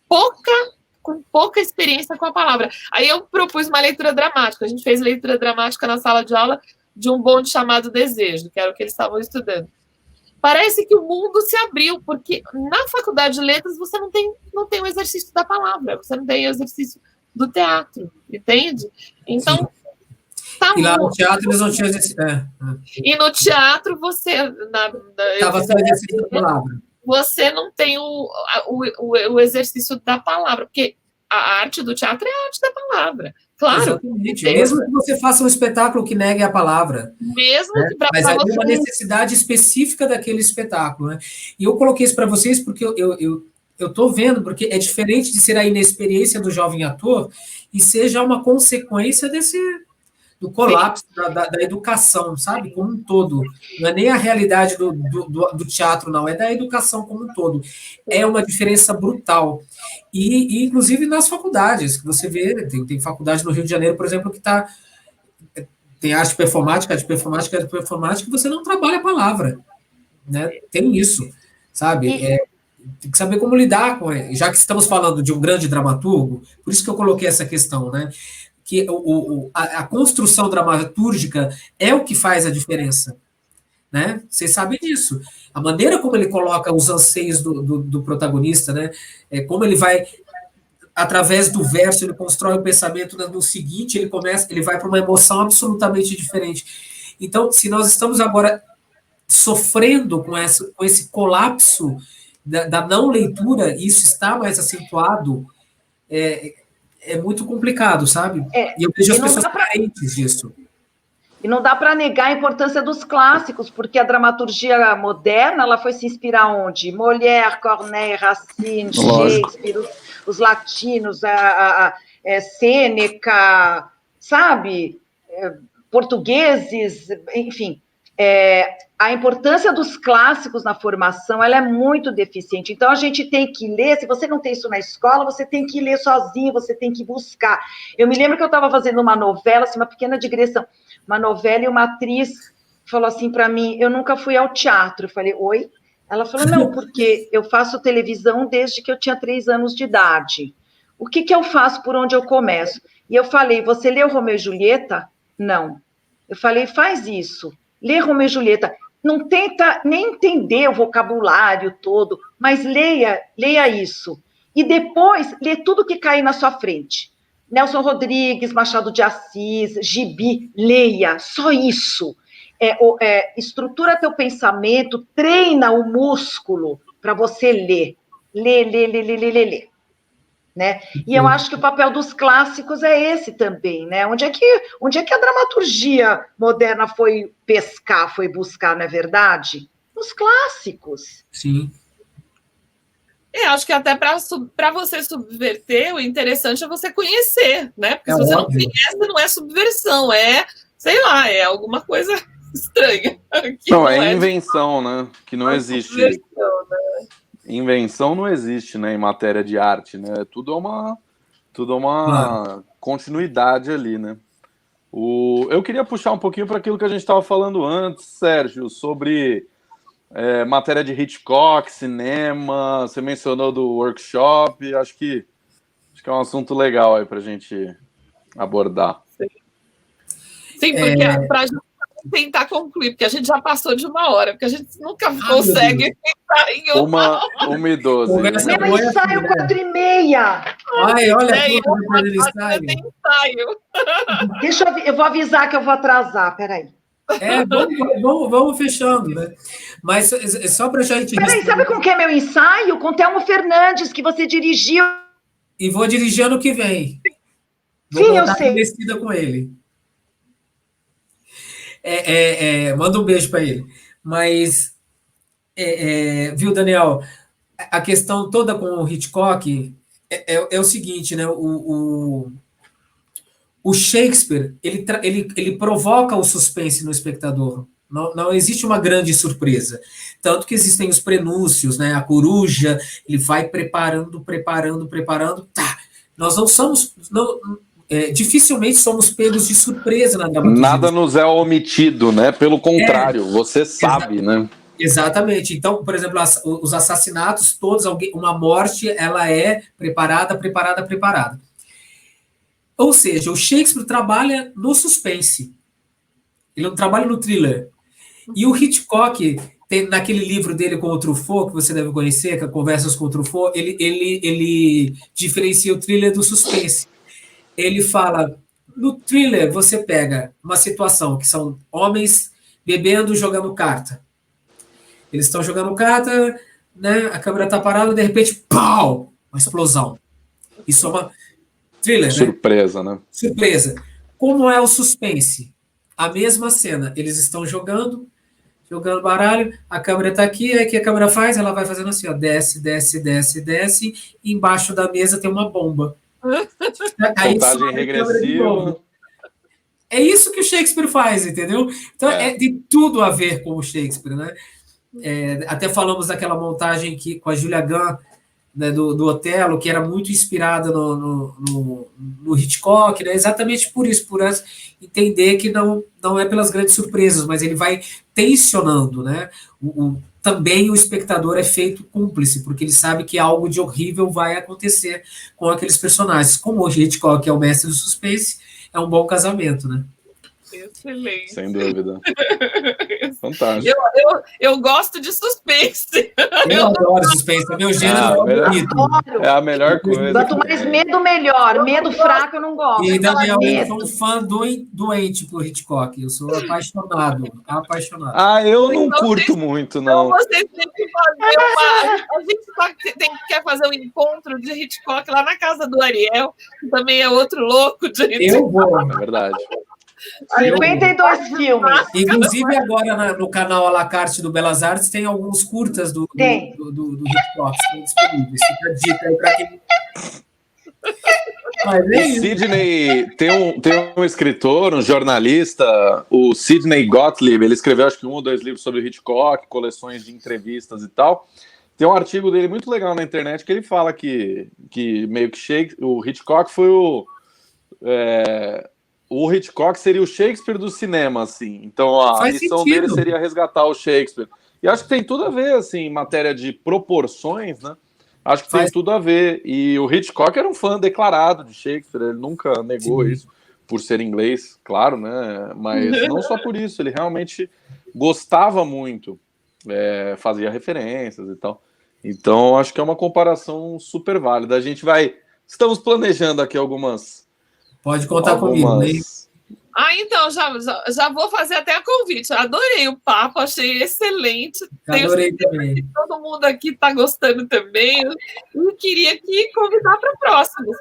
pouca experiência com a palavra. Aí eu propus uma leitura dramática. A gente fez leitura dramática na sala de aula de um bonde chamado Desejo, que era o que eles estavam estudando. Parece que o mundo se abriu, porque na faculdade de letras você não tem o exercício da palavra, você não tem o exercício do teatro, entende? Então, e lá no teatro eles não tinham exercício. E no teatro você... Estava só exercício da palavra. Você não tem o exercício da palavra, porque a arte do teatro é a arte da palavra. Claro. Exatamente. Mesmo que você faça um espetáculo que negue a palavra. Mesmo que para mas aí é uma necessidade específica daquele espetáculo, né? E eu coloquei isso para vocês porque eu estou vendo, porque é diferente de ser a inexperiência do jovem ator e seja uma consequência do colapso da educação, sabe? Como um todo. Não é nem a realidade do teatro, não, é da educação como um todo. É uma diferença brutal. E inclusive nas faculdades, que você vê, tem faculdade no Rio de Janeiro, por exemplo, que tem arte performática, você não trabalha a palavra, né? Tem isso, sabe? Tem que saber como lidar com ele. Já que estamos falando de um grande dramaturgo, por isso que eu coloquei essa questão, né? Que a construção dramatúrgica é o que faz a diferença, né? Vocês sabem disso. A maneira como ele coloca os anseios do protagonista, né? Como ele vai, através do verso, ele constrói o pensamento, no seguinte, ele vai para uma emoção absolutamente diferente. Então, se nós estamos agora sofrendo com esse colapso da não leitura, e isso está mais acentuado, é muito complicado, sabe? E eu vejo as pessoas carentes disso. E não dá para negar a importância dos clássicos, porque a dramaturgia moderna, ela foi se inspirar onde? Molière, Corneille, Racine, Shakespeare, os latinos, Sêneca, sabe? Portugueses, enfim. A importância dos clássicos na formação, ela é muito deficiente. Então, a gente tem que ler, se você não tem isso na escola, você tem que ler sozinho, você tem que buscar. Eu me lembro que eu estava fazendo uma novela, assim, uma pequena digressão, uma novela, e uma atriz falou assim para mim, eu nunca fui ao teatro. Eu falei, oi? Ela falou, não, porque eu faço televisão desde que eu tinha 3 anos de idade. O que eu faço, por onde eu começo? E eu falei, você leu Romeu e Julieta? Não. Eu falei, faz isso. Lê Romeu e Julieta. Não tenta nem entender o vocabulário todo, mas leia isso. E depois, lê tudo que cair na sua frente. Nelson Rodrigues, Machado de Assis, Gibi, leia, só isso. Estrutura teu pensamento, treina o músculo para você ler. Lê. Né? E eu acho que o papel dos clássicos é esse também, né? Onde é que a dramaturgia moderna foi pescar, foi buscar, não é verdade? Nos clássicos. Sim. Acho que até para você subverter, o interessante é você conhecer, né? Porque se você não conhece, não é subversão, sei lá, é alguma coisa estranha. Não, é invenção, né? Que não existe. Né? Invenção não existe, né, em matéria de arte, né? Tudo é uma continuidade ali, né? Eu queria puxar um pouquinho para aquilo que a gente estava falando antes, Sérgio, sobre matéria de Hitchcock, cinema. Você mencionou do workshop. Acho que é um assunto legal aí para a gente abordar. Sim, porque para a gente tentar concluir, porque a gente já passou de 1 hora, porque a gente nunca consegue pensar em 1h12. Meu ensaio 4h30. Ai, olha aqui o ensaio. Eu vou avisar que eu vou atrasar, peraí. Vamos fechando, né? Mas só para a gente... Peraí, sabe com que é meu ensaio? Com Telmo Fernandes, que você dirigiu. E vou dirigir ano que vem. Sim, eu sei. Investida com ele. Manda um beijo para ele. Mas, viu, Daniel, a questão toda com o Hitchcock é o seguinte, né? O Shakespeare, ele provoca o suspense no espectador. Não existe uma grande surpresa. Tanto que existem os prenúncios, né? A coruja, ele vai preparando. Tá. Nós não somos... dificilmente somos pegos de surpresa na dramaturgia. Nada nos é omitido, né? Pelo contrário, você sabe, né? Exatamente. Então, por exemplo, os assassinatos, todos, uma morte, ela é preparada. Ou seja, o Shakespeare trabalha no suspense. Ele não trabalha no thriller. E o Hitchcock, naquele livro dele com o Truffaut, que você deve conhecer, que é Conversas com o Truffaut, ele diferencia o thriller do suspense. Ele fala, no thriller você pega uma situação que são homens bebendo, jogando carta. Eles estão jogando carta, né? A câmera está parada, de repente, pau! Uma explosão. Isso é uma thriller, surpresa, né? Surpresa. Como é o suspense? A mesma cena. Eles estão jogando baralho, a câmera está aqui, aí o que a câmera faz? Ela vai fazendo assim, ó, desce, e embaixo da mesa tem uma bomba. Contagem regressiva. É isso que o Shakespeare faz, entendeu? Então, tem tudo a ver com o Shakespeare, né? Até falamos daquela montagem com a Julia Gunn, né, do Otelo, que era muito inspirada no Hitchcock, né, exatamente por isso, entender que não é pelas grandes surpresas, mas ele vai tensionando, né, também o espectador é feito cúmplice, porque ele sabe que algo de horrível vai acontecer com aqueles personagens. Como o Hitchcock é o mestre do suspense, é um bom casamento, né? Excelente. Sem dúvida. Fantástico. Eu gosto de suspense. Eu adoro suspense, é meu gênero favorito. É a melhor coisa. Quanto mais medo, melhor. Medo fraco eu não gosto. E Daniel, eu sou um fã doente por Hitchcock. Eu sou apaixonado. Eu não curto muito, não. Então vocês têm que fazer a gente quer fazer um encontro de Hitchcock lá na casa do Ariel, que também é outro louco de Hitchcock. Eu vou. É verdade. 52 filmes. Inclusive, agora no canal à la carte do Belas Artes tem alguns curtas do Hitchcock disponíveis. Fica a dica aí para quem. O Sidney tem um escritor, um jornalista, o Sidney Gottlieb. Ele escreveu acho que 1 ou 2 livros sobre Hitchcock, coleções de entrevistas e tal. Tem um artigo dele muito legal na internet que ele fala que meio que o Hitchcock foi o Hitchcock seria o Shakespeare do cinema, assim. Então a missão dele seria resgatar o Shakespeare. E acho que tem tudo a ver, assim, em matéria de proporções, né? Acho que tem tudo a ver. E o Hitchcock era um fã declarado de Shakespeare, ele nunca negou isso, por ser inglês, claro, né? Mas não só por isso, ele realmente gostava muito, fazia referências e tal. Então, acho que é uma comparação super válida. Estamos planejando aqui algumas... Pode contar comigo, né? Então, já vou fazer até convite. Adorei o papo, achei excelente. Adorei também. Todo mundo aqui está gostando também. E queria convidar para próximos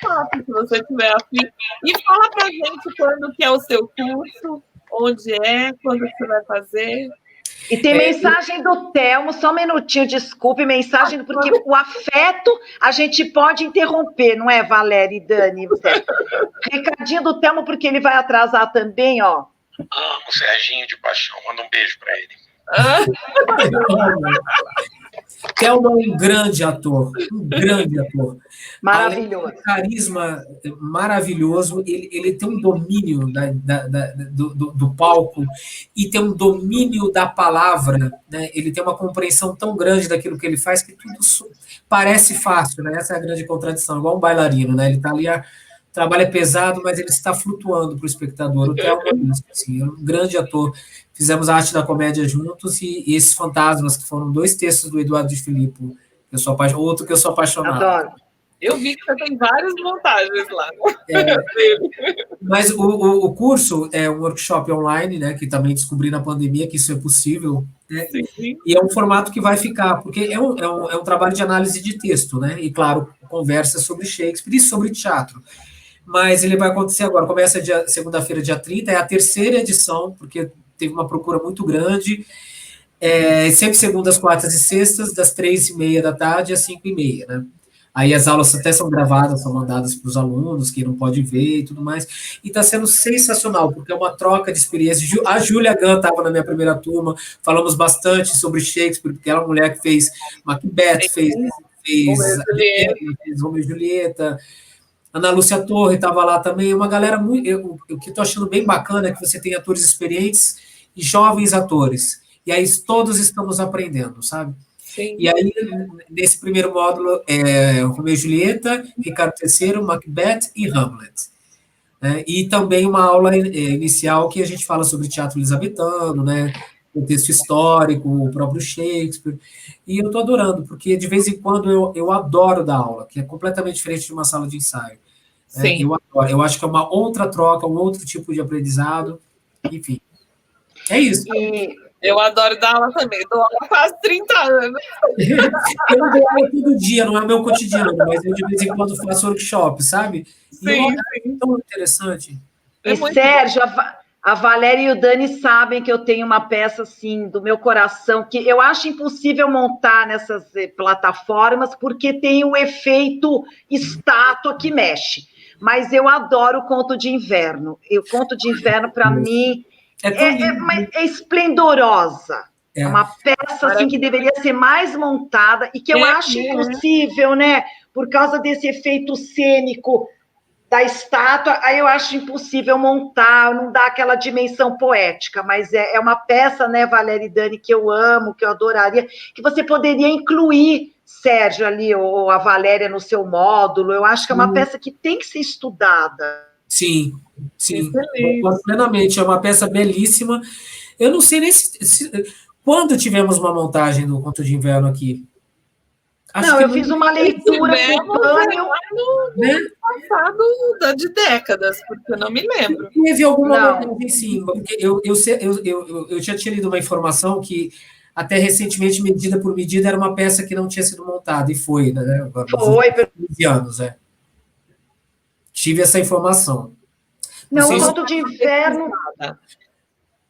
papos, se você tiver afim. E fala para a gente quando que é o seu curso, onde quando você vai fazer. E tem mensagem do Telmo, só um minutinho, desculpe, mensagem, porque o afeto a gente pode interromper, não é, Valéria e Dani? Recadinho do Telmo, porque ele vai atrasar também, ó. Amo o Serginho de paixão, manda um beijo para ele. Telmo é um grande ator, Maravilhoso. Um carisma maravilhoso, ele tem um domínio do palco e tem um domínio da palavra, né? Ele tem uma compreensão tão grande daquilo que ele faz que tudo parece fácil, né? Essa é a grande contradição, igual um bailarino, né? Ele está ali, trabalha pesado, mas ele está flutuando para o espectador. O Telmo assim, é um grande ator. Fizemos a Arte da Comédia juntos e esses fantasmas, que foram 2 textos do Eduardo de Filippo, outro que eu sou apaixonado. Adoro. Eu vi que você tem várias montagens lá. Mas o curso é um workshop online, né, que também descobri na pandemia que isso é possível, né, e é um formato que vai ficar, porque é um trabalho de análise de texto, né, e claro, conversa sobre Shakespeare e sobre teatro. Mas ele vai acontecer agora, começa segunda-feira, dia 30, é a 3ª edição, porque teve uma procura muito grande, sempre segundas, quartas e sextas, das 3h30 da tarde às 5h30, né? Aí as aulas até são gravadas, são mandadas para os alunos, que não pode ver e tudo mais, e está sendo sensacional, porque é uma troca de experiência. A Júlia Gunn estava na minha primeira turma, falamos bastante sobre Shakespeare, porque ela é uma mulher que fez Macbeth, fez Romeu e Julieta. Ana Lúcia Torre estava lá também, uma galera muito... O que estou achando bem bacana é que você tem atores experientes e jovens atores, e aí todos estamos aprendendo, sabe? Sim. E aí, nesse primeiro módulo, Romeu e Julieta, Ricardo III, Macbeth e Hamlet. E também uma aula inicial que a gente fala sobre teatro elisabetano, né? Contexto histórico, o próprio Shakespeare. E eu estou adorando, porque de vez em quando eu adoro dar aula, que é completamente diferente de uma sala de ensaio. Eu adoro. Eu acho que é uma outra troca, um outro tipo de aprendizado. Enfim, é isso. Eu adoro dar aula também. Dou aula há quase 30 anos. Eu não dou aula todo dia, não é meu cotidiano, mas eu de vez em quando faço workshop, sabe? Sim. É tão interessante. Sérgio, a Valéria e o Dani sabem que eu tenho uma peça, assim, do meu coração, que eu acho impossível montar nessas plataformas, porque tem o efeito estátua que mexe. Mas eu adoro o Conto de Inverno. E o Conto de Inverno, para mim... É esplendorosa. É uma peça assim, que deveria ser mais montada e que eu acho impossível, né? Por causa desse efeito cênico da estátua, aí eu acho impossível montar, não dá aquela dimensão poética, mas é uma peça, né, Valéria e Dani, que eu amo, que eu adoraria, que você poderia incluir, Sérgio, ali, ou a Valéria no seu módulo. Eu acho que é uma peça que tem que ser estudada. Sim, concordo plenamente, é uma peça belíssima. Eu não sei nem quando tivemos uma montagem do Conto de Inverno aqui. Acho que eu fiz uma leitura com no passado de décadas, porque eu não me lembro. Teve alguma montagem, sim, porque eu já tinha lido uma informação que até recentemente, Medida por Medida, era uma peça que não tinha sido montada, e foi, né? Foi. 15 anos, Tive essa informação. Não, o Conto de Inverno...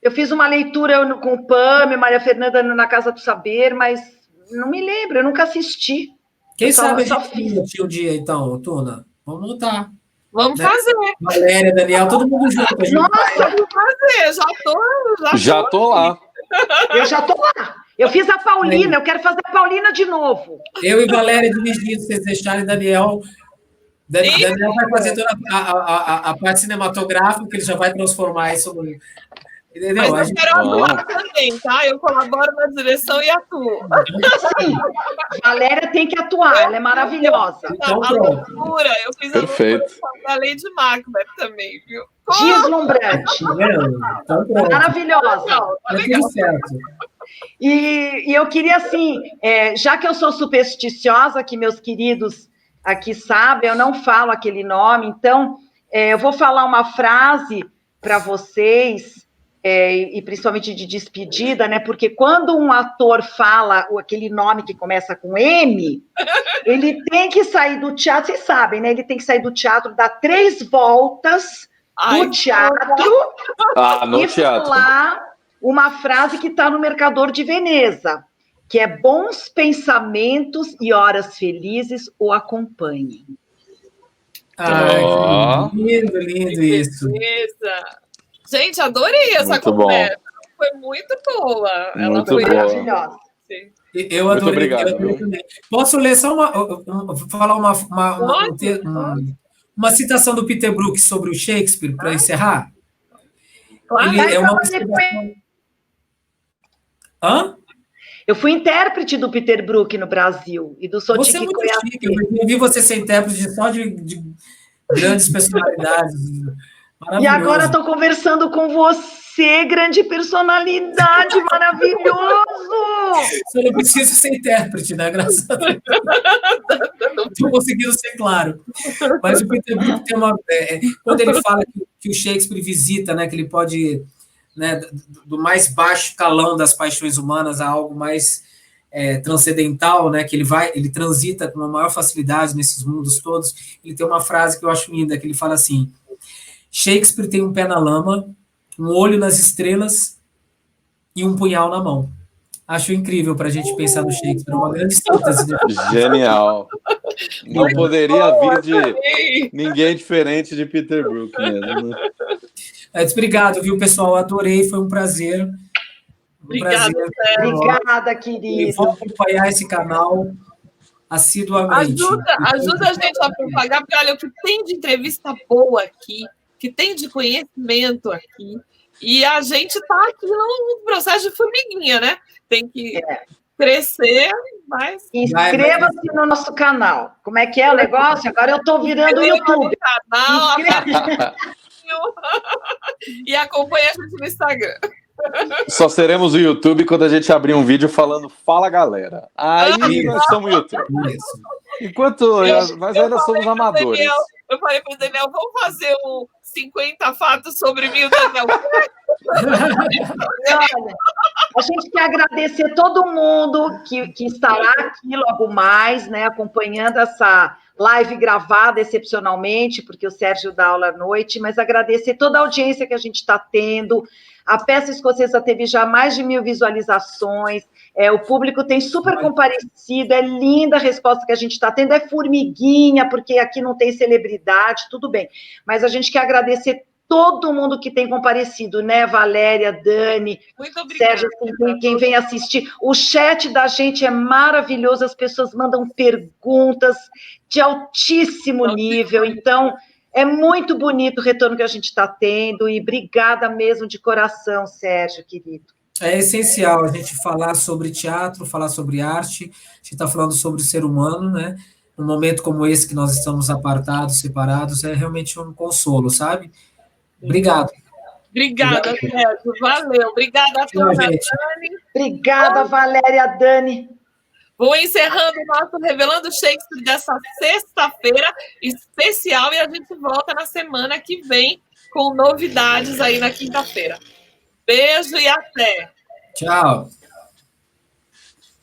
Eu fiz uma leitura com o Pam, Maria Fernanda na Casa do Saber, mas não me lembro, eu nunca assisti. Quem sabe a gente um dia, então, Tuna? Vamos montar. Vamos fazer. Valéria, Daniel, todo mundo junto. Nossa, vamos fazer. Já tô lá. Eu já tô lá. Eu fiz a Paulina, eu quero fazer a Paulina de novo. Eu e Valéria dividindo, se vocês deixarem, Daniel vai fazer toda a parte cinematográfica, que ele já vai transformar isso no... Entendeu? Mas eu quero atuar também, tá? Eu colaboro na direção e atuo. Sim. Valéria tem que atuar, ela é maravilhosa. Então, a loucura, eu fiz Perfeito. a Lady Macbeth também, viu? Deslumbrante. Então, maravilhosa. Tudo certo. E eu queria, assim, já que eu sou supersticiosa, que meus queridos aqui sabem, eu não falo aquele nome, então eu vou falar uma frase para vocês, e principalmente de despedida, né? Porque quando um ator fala aquele nome que começa com M, ele tem que sair do teatro, vocês sabem, né? Ele tem que sair do teatro, dar 3 voltas no teatro no teatro. Falar uma frase que está no Mercador de Veneza, que é: bons pensamentos e horas felizes o acompanhem. Lindo isso. Gente, adorei essa conversa. Foi muito boa. Ela foi maravilhosa. Eu adorei. Muito obrigado. Posso ler só falar uma citação do Peter Brook sobre o Shakespeare, para encerrar? Claro. Ele é uma... Eu fui intérprete do Peter Brook no Brasil e do Sotique. Você é muito chique. Eu vi você ser intérprete só de grandes personalidades. E agora estou conversando com você, grande personalidade, maravilhoso! Você não precisa ser intérprete, né? Graças a Deus. Estou conseguindo ser claro. Mas o Peter Brook tem uma... quando ele fala que o Shakespeare visita, né, que ele pode... Né, do mais baixo calão das paixões humanas a algo mais transcendental, né, que ele transita com uma maior facilidade nesses mundos todos. Ele tem uma frase que eu acho linda, que ele fala assim: Shakespeare tem um pé na lama, um olho nas estrelas e um punhal na mão. Acho incrível para a gente pensar no Shakespeare, uma grande síntese. Genial. Não poderia vir de ninguém diferente de Peter Brook mesmo. Né? Obrigado, viu, pessoal? Adorei, foi um prazer. Obrigada, querida. E vou acompanhar esse canal assiduamente. Ajuda a gente a propagar, porque olha, o que tem de entrevista boa aqui, que tem de conhecimento aqui, e a gente está aqui num processo de formiguinha, né? Tem que crescer, mas... Inscreva-se no nosso canal. Como é que é o negócio? Agora eu estou virando o YouTube. E acompanha a gente no Instagram. Só seremos o YouTube quando a gente abrir um vídeo falando "Fala, galera". Aí nós somos o YouTube. Enquanto nós ainda somos amadores. Eu falei para o Daniel, vamos fazer 50 fatos sobre mim, Daniel. Olha, a gente quer agradecer todo mundo que estará aqui logo mais, né, acompanhando essa live gravada excepcionalmente, porque o Sérgio dá aula à noite, mas agradecer toda a audiência que a gente está tendo. A peça escocesa teve já mais de 1000 visualizações, o público tem super comparecido, é linda a resposta que a gente está tendo, é formiguinha, porque aqui não tem celebridade, tudo bem, mas a gente quer agradecer todo mundo que tem comparecido, né, Valéria, Dani, Muito obrigada. Sérgio, quem vem assistir. O chat da gente é maravilhoso, as pessoas mandam perguntas de altíssimo nível, então é muito bonito o retorno que a gente está tendo, e obrigada mesmo de coração, Sérgio, querido. É essencial a gente falar sobre teatro, falar sobre arte, a gente está falando sobre o ser humano, né? Num momento como esse que nós estamos apartados, separados, é realmente um consolo, sabe? Obrigado. Obrigada, Sérgio. Valeu. Obrigada a todos. Obrigada, Valéria, Dani. Vou encerrando o nosso Revelando Shakespeare dessa sexta-feira especial, e a gente volta na semana que vem com novidades aí na quinta-feira. Beijo e até! Tchau.